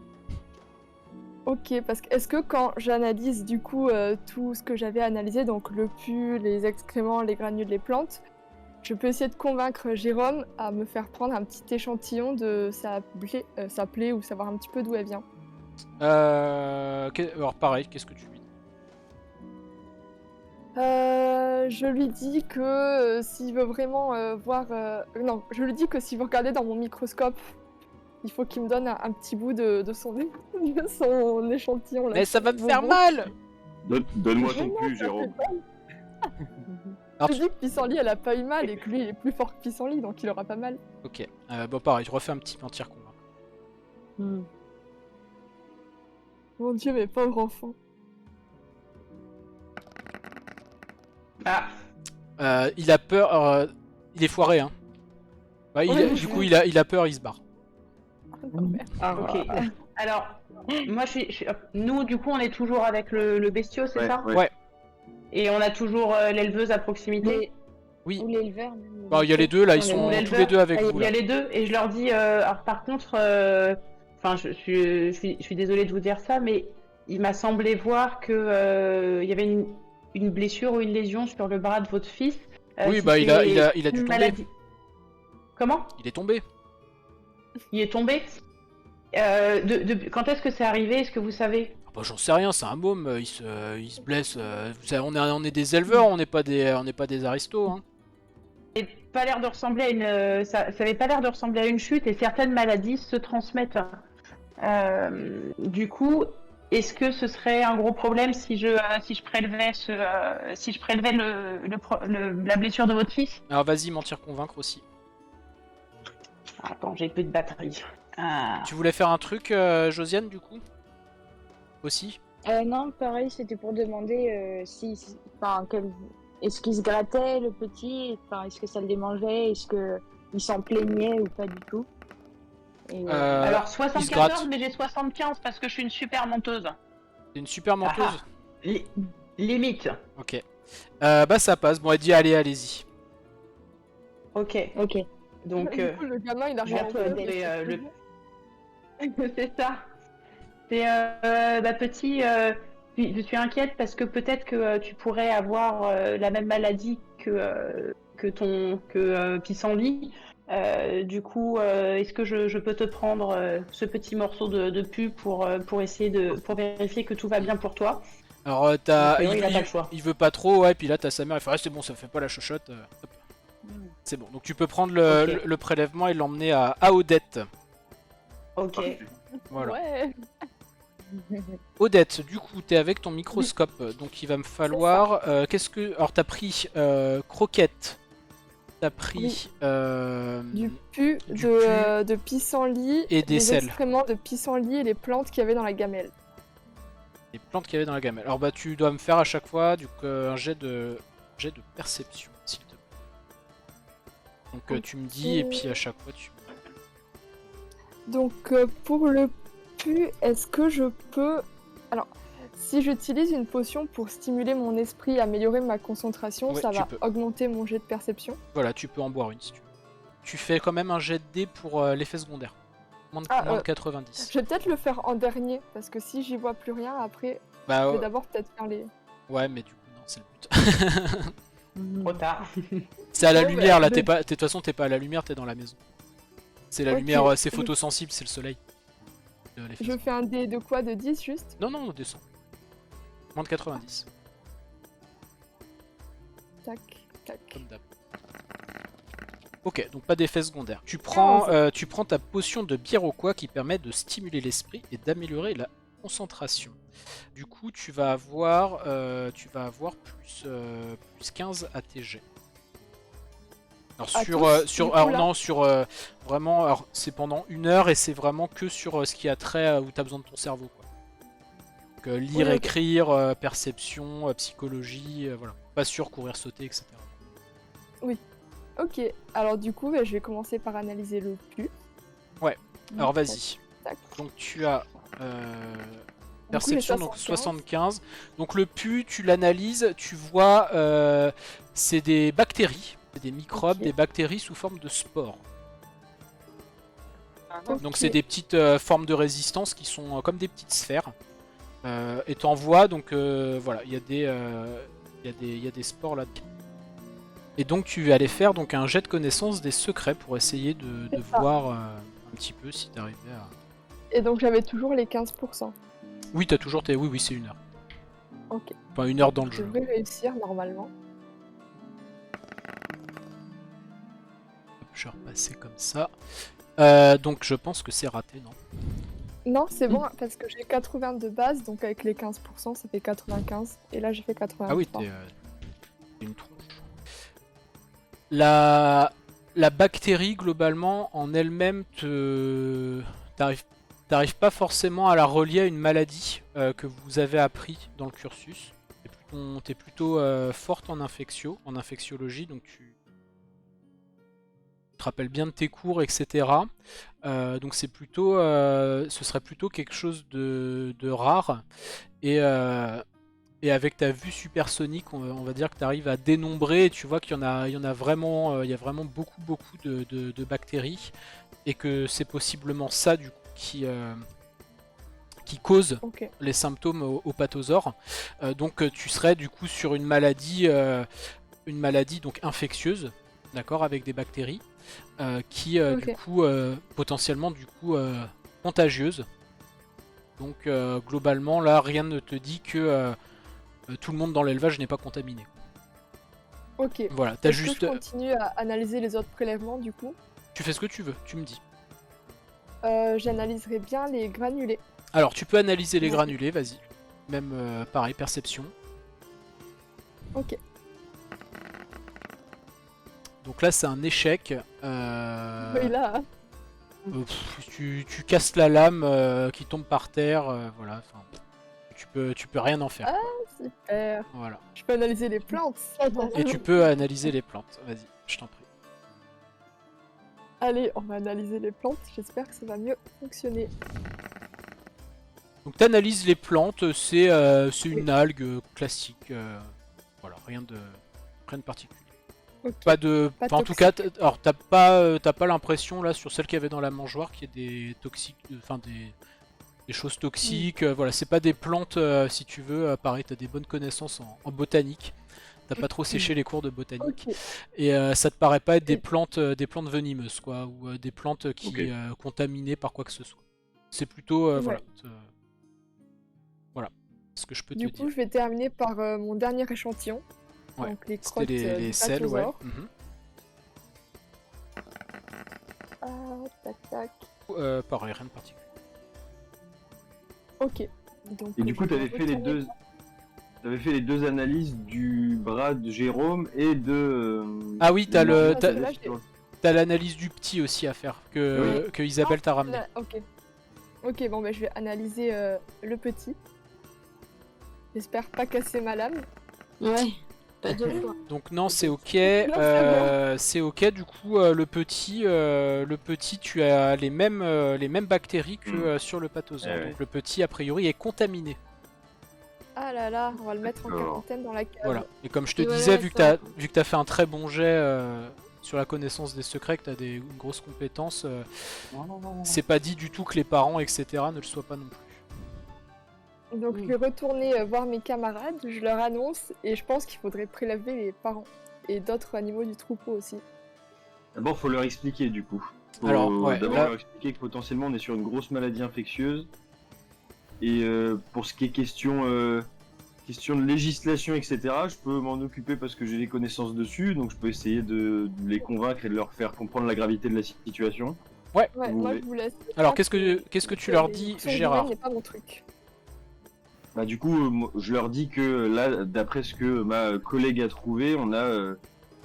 Ok, parce que est-ce que quand j'analyse du coup tout ce que j'avais analysé, donc le pu, les excréments, les granules, les plantes, je peux essayer de convaincre Jérôme à me faire prendre un petit échantillon de sa plaie ou savoir un petit peu d'où elle vient. Alors pareil, qu'est-ce que tu lui dis? Je lui dis que s'il veut vraiment voir... Non, je lui dis que s'il veut regarder dans mon microscope, il faut qu'il me donne un petit bout de son, de son échantillon. Là, Mais ça va me son faire bonbon. mal! Donne-moi Mais ton non, cul, ça Jérôme. fait pas- Alors, Je dis que Pissenlit, elle a pas eu mal et que lui, il est plus fort que Pissenlit, donc il aura pas mal. Ok, bon pareil, je refais un petit mentir convaincre. Mon Dieu, mes pauvres enfants. Ah, Il a peur, il est foiré hein. Ouais, Oui, du coup il a peur, il se barre. Non, merde. ok. Alors, moi, nous, du coup, on est toujours avec le bestiau, c'est ça? Ouais. Et on a toujours l'éleveuse à proximité. Oui. Ou l'éleveur. même. Bah, il y a les deux là, ils Ou sont tous l'éleveur. les deux avec Ah, vous il y là. a les deux, et je leur dis, alors par contre, enfin, je suis désolée de vous dire ça, mais il m'a semblé voir que il y avait une blessure ou une lésion sur le bras de votre fils. Oui, Si bah il a c'est dû une tomber. maladie. Comment? Il est tombé. Il est tombé? Quand est-ce que c'est arrivé? Est-ce que vous savez? Ah bah, j'en sais rien, c'est un môme, il se blesse. Vous savez, on est des éleveurs, on n'est pas des aristos. Hein. Ça avait pas l'air de ressembler à ça avait pas l'air de ressembler à une chute, et certaines maladies se transmettent. Du coup, est-ce que ce serait un gros problème si je prélevais la blessure de votre fils? Alors vas-y, mentir convaincre aussi. Attends, j'ai plus de batterie. Tu voulais faire un truc, Josiane, du coup? Aussi? Non, pareil, c'était pour demander est-ce qu'il se grattait le petit? Enfin, est-ce que ça le démangeait? Est-ce que il s'en plaignait ou pas du tout? Et, Alors il se 74, gratte. mais j'ai 75 parce que je suis une super menteuse. C'est une super menteuse. Limite. Ok. Bah ça passe. Bon, elle dit allez-y. Ok. Ok. Donc, Du coup, le gamin, il a je vais rien retrouver fait. le. C'est ça. C'est petit. Je suis inquiète parce que peut-être que tu pourrais avoir la même maladie que Pissenlit. Du coup, est-ce que je peux te prendre ce petit morceau de pu pour essayer pour vérifier que tout va bien pour toi? Alors A priori, il a pas le choix. il veut pas trop, ouais, puis là t'as sa mère, il fait ah, c'est bon, ça fait pas la chochotte. Hop. C'est bon, donc tu peux prendre Ok. le prélèvement et l'emmener à Odette. Ok. Voilà. Ouais. Odette, du coup, t'es avec ton microscope, donc il va me falloir. Qu'est-ce que. Alors t'as pris croquette, t'as pris. Du pu de pissenlit, Et des les sels. excréments de pissenlit et les plantes qu'il y avait dans la gamelle. Les plantes qu'il y avait dans la gamelle. Alors bah tu dois me faire à chaque fois un jet de perception, s'il te plaît. Donc tu me dis et puis à chaque fois tu. Donc pour le pu, est-ce que je peux... Alors, si j'utilise une potion pour stimuler mon esprit, améliorer ma concentration, Ouais, ça tu va peux. augmenter mon jet de perception. Voilà, tu peux en boire une si tu veux. Tu fais quand même un jet de dés pour l'effet secondaire. Moins de 90. Je vais peut-être le faire en dernier, parce que si j'y vois plus rien, après, Bah je vais d'abord peut-être faire les... ouais, mais du coup non, c'est le but. Trop tard. C'est à la Bon, lumière là, bah, de toute façon t'es pas à la lumière, t'es dans la maison. C'est la Ok. lumière, c'est photosensible, c'est le soleil. L'effet Je fais un dé de quoi? De 10 juste? Non, on descend. Moins de 90, Tac, tac. comme d'hab. Ok, donc pas d'effet secondaire. Tu prends ta potion de Biéroquois qui permet de stimuler l'esprit et d'améliorer la concentration. Du coup, tu vas avoir plus 15 à tes jets. Alors À sur, tous, sur, du coup, alors là non, sur vraiment, alors c'est pendant 1 heure et c'est vraiment que sur ce qui a trait où tu as besoin de ton cerveau, quoi. lire, Oui, ok. écrire, perception, psychologie, voilà. Pas sûr, courir, sauter, etc. Ok, alors du coup, bah, je vais commencer par analyser le pu. Alors vas-y. Tac. Donc tu as Du coup, j'ai perception, donc 75. 75. Donc le pu, tu l'analyses, tu vois, c'est des bactéries, c'est des microbes, Ok. des bactéries sous forme de spores. Ok. Donc c'est des petites formes de résistance qui sont comme des petites sphères. Et t'en vois, donc voilà, il y a des spores là-dedans. Et donc tu vas aller faire donc un jet de connaissance des secrets pour essayer de C'est ça. voir un petit peu si t'arrivais à... Et donc j'avais toujours les 15%. Oui, t'as toujours tes... Oui, c'est 1 heure. Ok. Enfin, 1 heure dans le Je jeu. devrais réussir normalement. Hop, je vais repasser comme ça. Donc je pense que c'est raté, non? Non, c'est bon, parce que j'ai 80 de base, donc avec les 15%, ça fait 95. Et là, j'ai fait 83. Ah oui, t'es une tronche. La bactérie, globalement, en elle-même, t'arrives pas forcément à la relier à une maladie que vous avez appris dans le cursus. T'es plutôt forte en infectiologie, donc tu te rappelles bien de tes cours, etc. Donc c'est plutôt, ce serait plutôt quelque chose de rare. Et avec ta vue supersonique, on va dire que tu arrives à dénombrer, et tu vois qu'il y en a vraiment, il y a vraiment beaucoup de bactéries, et que c'est possiblement ça du coup qui cause Ok. les symptômes au pathosaure. Donc tu serais du coup sur une maladie donc infectieuse, d'accord, avec des bactéries, qui Ok. du coup potentiellement du coup contagieuse. Donc globalement là rien ne te dit que tout le monde dans l'élevage n'est pas contaminé. Ok. Voilà, t'as Est-ce que juste... je continue à analyser les autres prélèvements du coup? Tu fais ce que tu veux, tu me dis. J'analyserai bien les granulés. Alors tu peux analyser les Ouais. granulés, vas-y. Même pareil, perception. Ok. Donc là c'est un échec. Oui, là. Tu casses la lame qui tombe par terre, voilà. Enfin, tu peux rien en faire. Ah. Quoi. Super. Voilà. Je peux analyser les plantes. Et tu peux analyser les plantes. Vas-y, je t'en prie. Allez, on va analyser les plantes. J'espère que ça va mieux fonctionner. Donc tu analyses les plantes, c'est une algue classique. Voilà, rien de particulier. Ok. Pas de. Pas Enfin, en tout toxique. cas, alors t'as pas l'impression là sur celle qu'il y avait dans la mangeoire qu'il y ait des toxiques, enfin des choses toxiques. Voilà, c'est pas des plantes si tu veux. Pareil, t'as des bonnes connaissances en botanique. T'as pas trop séché les cours de botanique Ok. et ça te paraît pas être des Et- plantes venimeuses quoi, ou des plantes qui Ok. contaminées par quoi que ce soit. C'est plutôt Ouais. voilà, voilà ce que je peux te Du dire. coup, je vais terminer par mon dernier échantillon. Ouais. Donc les C'était crottes les du selles, ouais. pathosaure. Mhm. Ah, tac tac. Pareil, rien de particulier. Ok. Donc, Et du je coup, vais t'avais fait les retourner- deux. T'avais fait les deux analyses du bras de Jérôme et de. Ah oui, t'as de le- Martin. parce que là, j'ai- T'as l'analyse du petit aussi à faire que Isabelle t'a ramené. Là, ok. Ok, bon, bah, je vais analyser le petit. J'espère pas casser ma lame. Ouais, pas deux fois. Donc non, c'est ok. C'est ok. Du coup, le petit, tu as les mêmes bactéries que sur le pathosaure. Eh ouais. Donc le petit, a priori, est contaminé. Ah là là, on va le mettre en D'accord. quarantaine dans la cave. Voilà. Et comme je te Et voilà, disais, vu ça. que t'as fait un très bon jet sur la connaissance des secrets, que t'as une grosse compétence, c'est pas dit du tout que les parents, etc., ne le soient pas non plus. Donc, je vais retourner voir mes camarades, je leur annonce, et je pense qu'il faudrait prélever les parents et d'autres animaux du troupeau aussi. D'abord, faut leur expliquer du coup. Faut Alors, ouais, d'abord là- leur expliquer que potentiellement on est sur une grosse maladie infectieuse. Et pour ce qui est question de législation, etc., je peux m'en occuper parce que j'ai des connaissances dessus, donc je peux essayer de les convaincre et de leur faire comprendre la gravité de la situation. Ouais, Vous moi voulez. je vous laisse. Alors, qu'est-ce que tu leur dis, Son Gérard? domaine n'est pas mon truc. Bah, du coup, moi, je leur dis que là, d'après ce que ma collègue a trouvé, on a,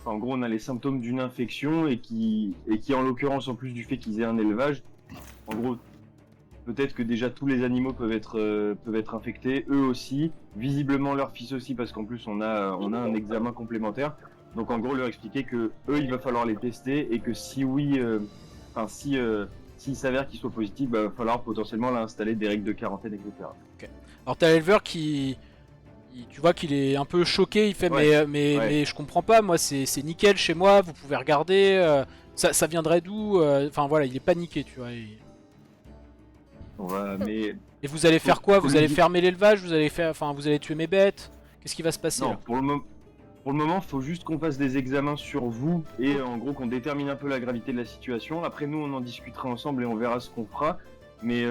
en gros, on a les symptômes d'une infection et qui en l'occurrence, en plus du fait qu'ils aient un élevage, en gros, peut-être que déjà tous les animaux peuvent être infectés, eux aussi, visiblement leur fils aussi, parce qu'en plus on a un examen complémentaire. Donc en gros leur expliquer que eux il va falloir les tester et que si oui, s'il s'avère qu'ils soient positifs, bah, il va falloir potentiellement là installer des règles de quarantaine, etc. Alors t'as l'éleveur tu vois qu'il est un peu choqué, il fait Ouais, mais je comprends pas, moi c'est nickel chez moi, vous pouvez regarder, ça viendrait d'où, enfin voilà, il est paniqué, tu vois. Mais Et vous allez faire quoi? Faut Vous lui allez dire- fermer l'élevage, vous allez tuer mes bêtes? Qu'est-ce qui va se passer non, là? pour le moment, faut juste qu'on fasse des examens sur vous et en gros qu'on détermine un peu la gravité de la situation. Après, nous, on en discutera ensemble et on verra ce qu'on fera. Mais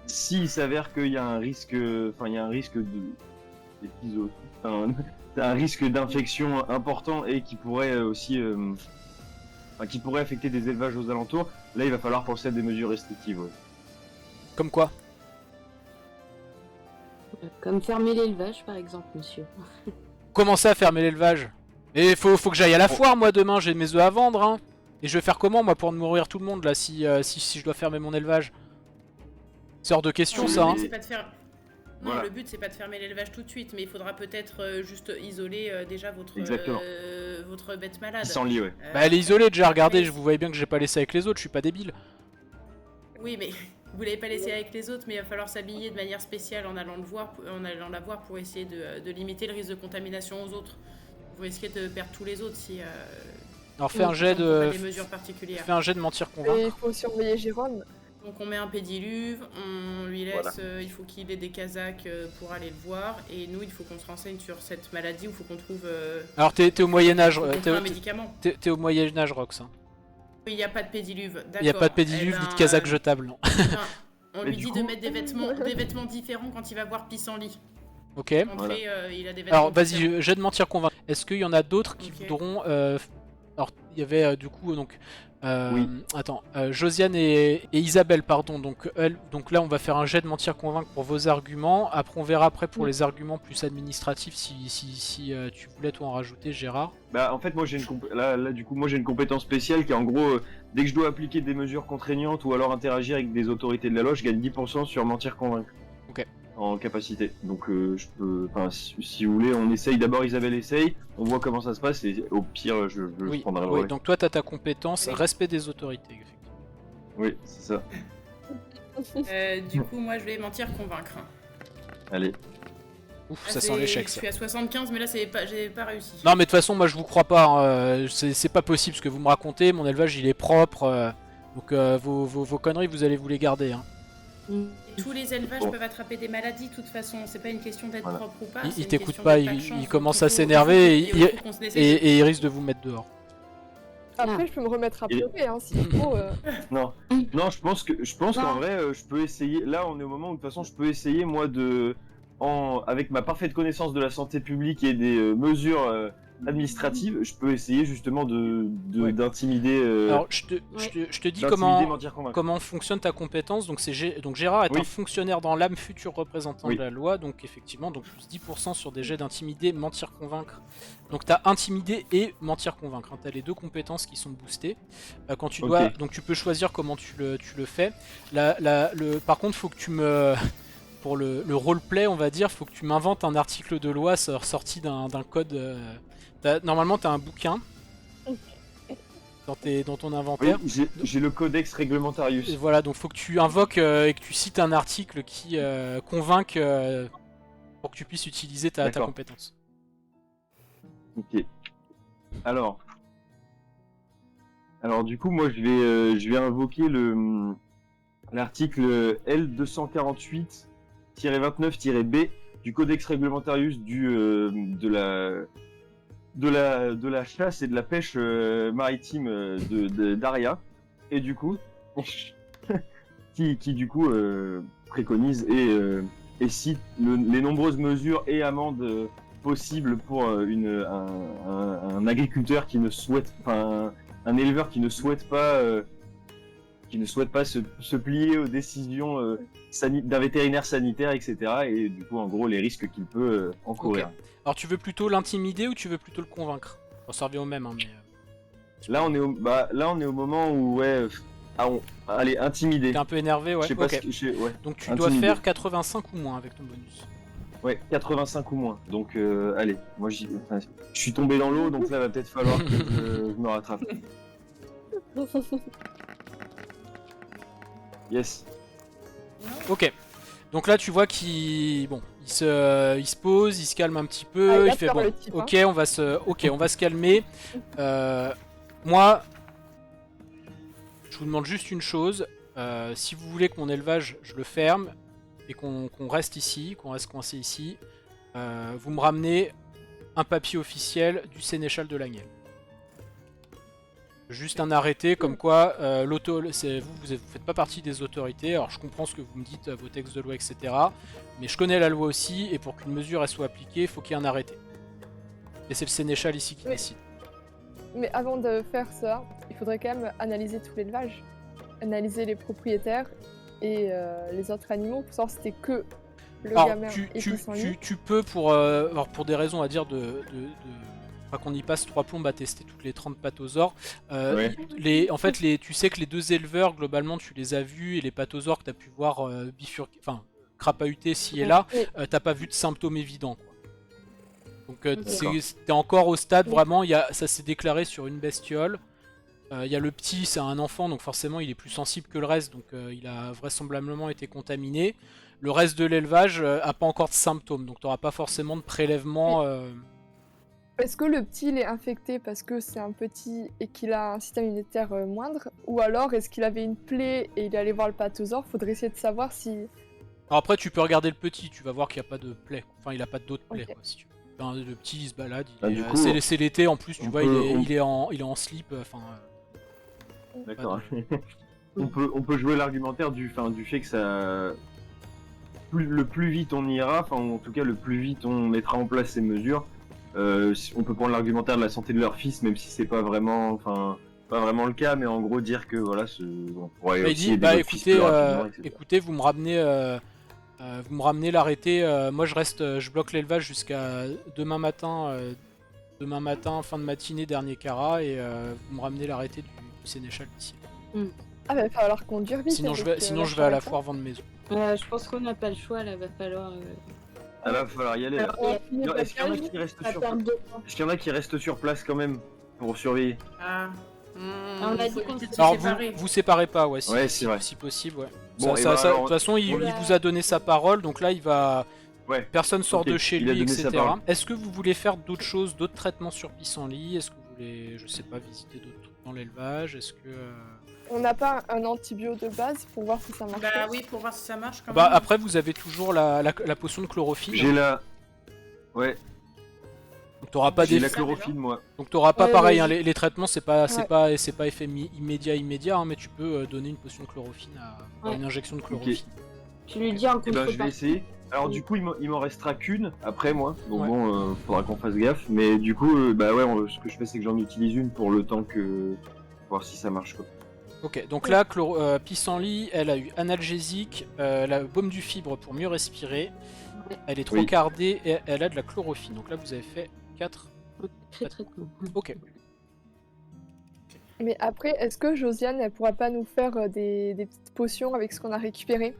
s'il s'avère qu'il y a un risque, il y a un risque un risque d'infection important et qui pourrait aussi, qui pourrait affecter des élevages aux alentours, là, il va falloir penser à des mesures restrictives. Ouais. Comme quoi? Comme fermer l'élevage, par exemple, monsieur. Commencez à fermer l'élevage. Et faut que j'aille à la foire moi demain, j'ai mes œufs à vendre hein. Et je vais faire comment moi pour nourrir tout le monde là si je dois fermer mon élevage? C'est hors de question Non, ça hein. mais- C'est pas de faire... Non, Voilà. le but c'est pas de fermer l'élevage tout de suite, mais il faudra peut-être juste isoler déjà Exactement. votre bête malade. Pissenlit, ouais. Bah elle est isolée déjà, regardez, oui. je vous voyez bien que j'ai pas laissé avec les autres, je suis pas débile. Oui, mais vous l'avez pas laissé avec les autres, mais il va falloir s'habiller de manière spéciale en allant la voir pour essayer de limiter le risque de contamination aux autres. Vous risquez de perdre tous les autres si Alors fais un jet on prend pas de. des mesures particulières. Fais un jet de mentir Et il convaincre. faut surveiller Jérôme. Donc on met un pédiluve, on lui laisse, Voilà. il faut qu'il ait des casaques pour aller le voir, et nous il faut qu'on se renseigne sur cette maladie, où il faut qu'on trouve Alors t'es au Moyen-Âge, qu'on trouve un médicament. t'es au Moyen-Âge Rox. Hein. Oui, il n'y a pas de pédiluve, d'accord. Il y a pas de pédiluve ni de casaque jetable, non. On Mais lui du dit coup- de mettre des vêtements différents quand il va voir Pissenlit. Ok. Montrer, il a des vêtements Alors différents. vas-y, jet de mentir convaincre. Est-ce qu'il y en a d'autres qui Ok. voudront. Alors il y avait du coup donc. Oui. Attends, Josiane et Isabelle, pardon. Donc là, on va faire un jet de mentir convaincre pour vos arguments. Après, on verra après pour les arguments plus administratifs si tu voulais toi en rajouter, Gérard. Bah en fait moi j'ai du coup moi j'ai une compétence spéciale qui est en gros dès que je dois appliquer des mesures contraignantes ou alors interagir avec des autorités de la loi, je gagne 10% sur mentir convaincre. Ok. En capacité. Donc je peux si vous voulez, on essaye d'abord, Isabelle essaye, on voit comment ça se passe et au pire je Oui, prendrai le oui, relais. donc toi, tu as ta compétence Oui. respect des autorités. Effectivement. Oui, c'est ça. Du coup, moi je vais mentir convaincre. Allez. Ouf, Ah, ça sent c'est- l'échec Je ça. suis à 75, mais là j'ai pas réussi. Non, mais de toute façon, moi je vous crois pas. Hein. C'est pas possible ce que vous me racontez. Mon élevage il est propre. Donc vos conneries, vous allez vous les garder. Hein. Tous les élevages Bon. peuvent attraper des maladies, de toute façon. C'est pas une question d'être Voilà. propre ou pas. Il c'est une t'écoute question pas, de il chance. Donc, commence il à faut- s'énerver il faut qu'on se laisse- et il risque de vous mettre dehors. Après, je peux me remettre à Et- pleurer, hein, s'il faut. Non, non, je pense qu'en vrai, je peux essayer. Là, on est au moment où de toute façon, je peux essayer moi avec ma parfaite connaissance de la santé publique et des mesures administratives, je peux essayer justement Ouais. d'intimider. Alors je te dis d'intimider, mentir, convaincre. comment fonctionne ta compétence. Donc donc Gérard est Oui. un fonctionnaire dans l'âme, futur représentant Oui. de la loi. Donc effectivement, donc plus 10% sur des jets d'intimider, mentir, convaincre. Donc t'as intimider et mentir, convaincre. Hein. T'as les deux compétences qui sont boostées. Quand tu dois, Ok. donc tu peux choisir comment tu le fais. Par contre, faut que tu me pour le roleplay, on va dire, faut que tu m'inventes un article de loi sorti d'un code. Normalement, t'as un bouquin dans ton Oui, inventaire. j'ai le codex réglementarius. Et voilà, donc faut que tu invoques et que tu cites un article qui convainque pour que tu puisses utiliser ta D'accord. compétence. Ok. Alors du coup, moi, je vais invoquer l'article L248-29-B du Codex Réglementarius de la chasse et de la pêche maritime d'Aria, et du coup, qui du coup préconise et cite les nombreuses mesures et amendes possibles pour un agriculteur qui ne souhaite, enfin un éleveur qui ne souhaite pas se plier aux décisions d'un vétérinaire sanitaire, etc. Et du coup, en gros, les risques qu'il peut encourir. Ok. Alors tu veux plutôt l'intimider ou tu veux plutôt le convaincre? On s'en revient au même, hein, mais... Là, on est au moment où, ouais, Allez, intimidé. T'es un peu énervé, ouais. Je sais pas Ok. ouais. Donc tu dois Intimidé. faire 85 ou moins avec ton bonus. Ouais, 85 ou moins. Donc allez, moi je suis tombé dans l'eau, donc là va peut-être falloir que je me rattrape. Yes. Ok. Donc là tu vois qu'il se pose, il se calme un petit peu, Ah, il il a fait peur, bon. le type, Ok, on va se calmer. Moi, je vous demande juste une chose. Si vous voulez que mon élevage, je le ferme et qu'on reste ici, qu'on reste coincé ici, vous me ramenez un papier officiel du sénéchal de Langel. Juste un arrêté comme quoi vous faites pas partie des autorités. Alors je comprends ce que vous me dites, vos textes de loi, etc. Mais je connais la loi aussi, et pour qu'une mesure elle soit appliquée, il faut qu'il y ait un arrêté. Et c'est le sénéchal ici qui Oui. décide. Mais avant de faire ça, il faudrait quand même analyser tout l'élevage. Analyser les propriétaires et les autres animaux pour savoir si c'était que le Alors gamin et pissenlit. tu peux alors, pour des raisons à dire pas qu'on y passe 3 plombes à tester toutes les 30 pathosaures. Ouais. En fait, tu sais que les deux éleveurs, globalement, tu les as vus, et les pathosaures que tu as pu voir crapahuter ci et là, Oui. t'as pas vu de symptômes évidents, quoi. Donc D'accord. t'es encore au stade, Oui. vraiment, ça s'est déclaré sur une bestiole. Il y a le petit, c'est un enfant, donc forcément il est plus sensible que le reste, donc il a vraisemblablement été contaminé. Le reste de l'élevage a pas encore de symptômes, donc t'auras pas forcément de prélèvement. Est-ce que le petit il est infecté parce que c'est un petit et qu'il a un système immunitaire moindre, ou alors est-ce qu'il avait une plaie et il est allé voir le pathosaure? Faudrait essayer de savoir si... Alors après tu peux regarder le petit, tu vas voir qu'il n'y a pas de plaie. Enfin il a pas d'autres plaies, Ok. quoi, si tu veux. Enfin, le petit il se balade, Du coup, c'est l'été en plus, tu on vois, peut- il est en slip, enfin... D'accord. on peut jouer l'argumentaire du fait que ça le plus vite on ira, enfin en tout cas le plus vite on mettra en place ces mesures. On peut prendre l'argumentaire de la santé de leur fils, même si c'est pas vraiment le cas, mais en gros dire que voilà, on pourrait il aussi dit, aider votre fils plus rapidement, etc. écoutez, vous me ramenez l'arrêté, moi je bloque l'élevage jusqu'à demain matin, fin de matinée, dernier carat, et vous me ramenez l'arrêté du sénéchal d'ici. Ah bah il va falloir conduire vite. Sinon je avec, vais à la charrette, hein. foire vendre maison. Je pense qu'on n'a pas le choix, là, va falloir... Ah là, va falloir y aller. Là. Alors, il y a- Il Non, va Est-ce qu'il y en a bien qui restent pas sur perdre de temps. Est-ce qu'il y en a qui restent sur place quand même pour surveiller? Ah. On a dit faut qu'on éviter de se se Alors séparer. vous séparez pas, ouais, Ouais, c'est vrai. si possible, ouais. Bon, Ça- et ça- bah, ça- de alors, toute façon, il vous a donné sa parole, donc là il va... Ouais. Personne sort Ok, de chez il a lui, donné sa etc. parole. Est-ce que vous voulez faire d'autres choses, d'autres traitements sur pissenlit? Est-ce que vous voulez, je sais pas, visiter d'autres trucs dans l'élevage? Est-ce que... On n'a pas un antibio de base pour voir si ça marche. Bah oui, pour voir si ça marche quand Bah même. après vous avez toujours la potion de chlorophylle. J'ai Ouais, Donc t'auras pas j'ai la d'effet. chlorophylle moi. Donc t'auras pas Ouais, pareil, hein, vas-y. les traitements c'est pas Ouais. effet immédiat, hein, mais tu peux donner une potion de chlorophylle Ouais. une injection de chlorophylle. Tu lui dis en Eh ben, je vais contrepartie. essayer. Alors du coup, il m'en restera qu'une après moi. Donc Ouais. bon, faudra qu'on fasse gaffe. Mais du coup, ce que je fais, c'est que j'en utilise une pour le temps que voir si ça marche quoi. Ok, donc là pissenlit, elle a eu analgésique, la baume du fibre pour mieux respirer. Ouais. Elle est Oui. trocardée et elle a de la chlorophylle. Donc là vous avez fait 4. Traitement. Ok. Mais après, est-ce que Josiane, elle pourra pas nous faire des petites potions avec ce qu'on a récupéré?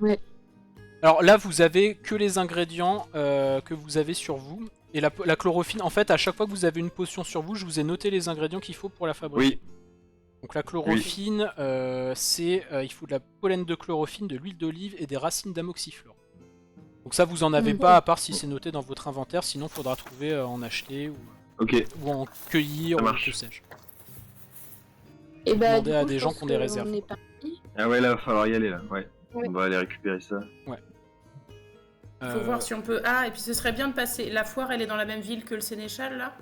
Alors là, vous avez que les ingrédients que vous avez sur vous. Et la chlorophylle, en fait, à chaque fois que vous avez une potion sur vous, je vous ai noté les ingrédients qu'il faut pour la fabriquer. Oui. Donc la chlorophylle, il faut de la pollen de chlorophylle, de l'huile d'olive et des racines d'amoxiflore. Donc ça, vous en avez pas, à part si c'est noté dans votre inventaire. Sinon, il faudra trouver en acheter Ok. ou en cueillir, Ça ou marche. que sais-je. Et bah, Demander du à coup, des je gens pense qui ont des que réserves. on est parti. Ah ouais, là, va falloir y aller là. Ouais. Ouais. On va aller récupérer ça. Faut voir si on peut. Ah, et puis ce serait bien de passer. La foire, elle est dans la même ville que le Sénéchal, là?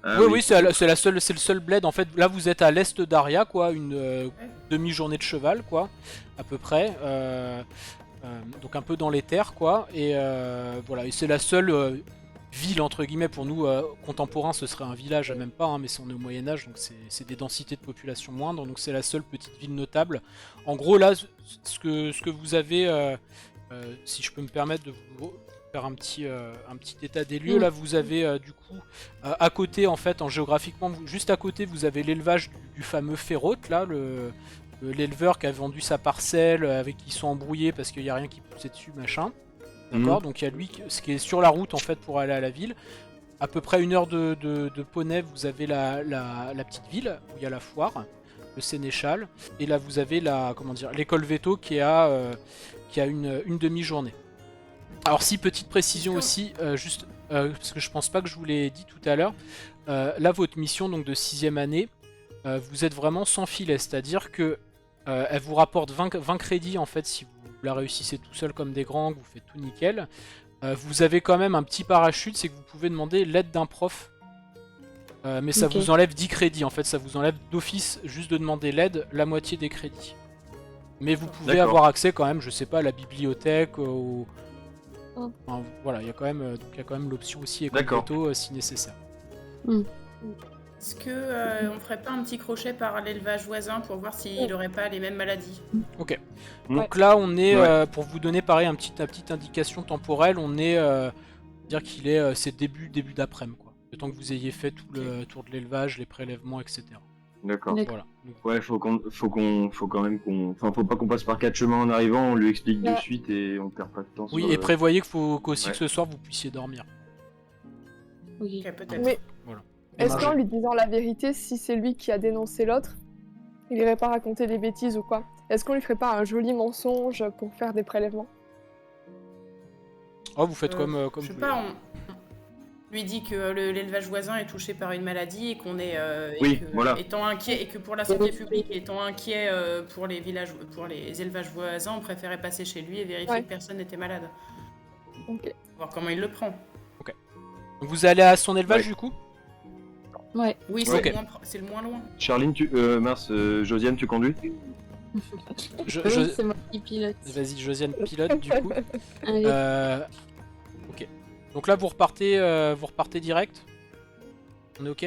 Ah, oui, c'est le seul bled. En fait, là, vous êtes à l'est d'Aria, quoi, une demi-journée de cheval, quoi, à peu près. Donc un peu dans les terres, quoi. Et voilà, et c'est la seule ville, entre guillemets, pour nous contemporains, ce serait un village, même pas, hein, mais on est au Moyen-Âge, donc c'est des densités de population moindres, donc c'est la seule petite ville notable. En gros, là, ce que vous avez, si je peux me permettre de vous faire un petit état des lieux, là, vous avez du coup, à côté, en fait, géographiquement, juste à côté, vous avez l'élevage du fameux Férote, là, l'éleveur qui a vendu sa parcelle, avec qui ils sont embrouillés parce qu'il n'y a rien qui poussait dessus, machin. D'accord. Donc il y a lui, ce qui est sur la route en fait pour aller à la ville. À peu près 1 heure de Poney, vous avez la petite ville où il y a la foire, le Sénéchal, et là vous avez l'école Veto qui a une demi-journée. Alors si, petite précision aussi, juste parce que je pense pas que je vous l'ai dit tout à l'heure, là votre mission donc de 6ème année, vous êtes vraiment sans filet, c'est-à-dire que elle vous rapporte 20 crédits en fait si vous la réussissez tout seul comme des grands, que vous faites tout nickel. Vous avez quand même un petit parachute, c'est que vous pouvez demander l'aide d'un prof. Mais ça vous enlève 10 crédits en fait, ça vous enlève d'office juste de demander l'aide la moitié des crédits. Mais vous pouvez avoir accès quand même, je sais pas, à la bibliothèque, enfin, voilà, il y a quand même l'option aussi école Veto si nécessaire. Est-ce que on ferait pas un petit crochet par l'élevage voisin pour voir s'il aurait pas les mêmes maladies? Ok. Donc là on est, pour vous donner pareil une petite indication temporelle, on est dire qu'il est c'est début d'après-midi quoi. Le temps que vous ayez fait tout le tour de l'élevage, les prélèvements, etc. D'accord. Voilà. Ouais, faut quand même enfin, faut pas qu'on passe par 4 chemins en arrivant, on lui explique de suite et on perd pas de temps. Oui, et prévoyez qu'aussi que ce soir vous puissiez dormir. Ok, peut-être. Mais Voilà. est-ce qu'en lui disant la vérité, si c'est lui qui a dénoncé l'autre, il irait pas raconter des bêtises ou quoi? Est-ce qu'on lui ferait pas un joli mensonge pour faire des prélèvements? Oh, vous faites comme Je sais vous pas, voulez. on lui dit que l'élevage voisin est touché par une maladie et qu'on est étant inquiet et que pour la santé publique, étant inquiet pour les élevages voisins, on préférait passer chez lui et vérifier que personne n'était malade. Ok. Voir comment il le prend. Ok. Vous allez à son élevage du coup? Ouais. Oui, c'est le moins loin. Charline, Josiane, tu conduis? C'est moi qui pilote. Vas-y, Josiane pilote du coup. Allez. Ok. Donc là vous repartez direct? On est ok?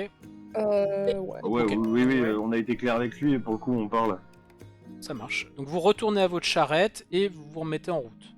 Ouais. Oui, on a été clair avec lui et pour le coup on parle. Ça marche. Donc vous retournez à votre charrette et vous vous remettez en route.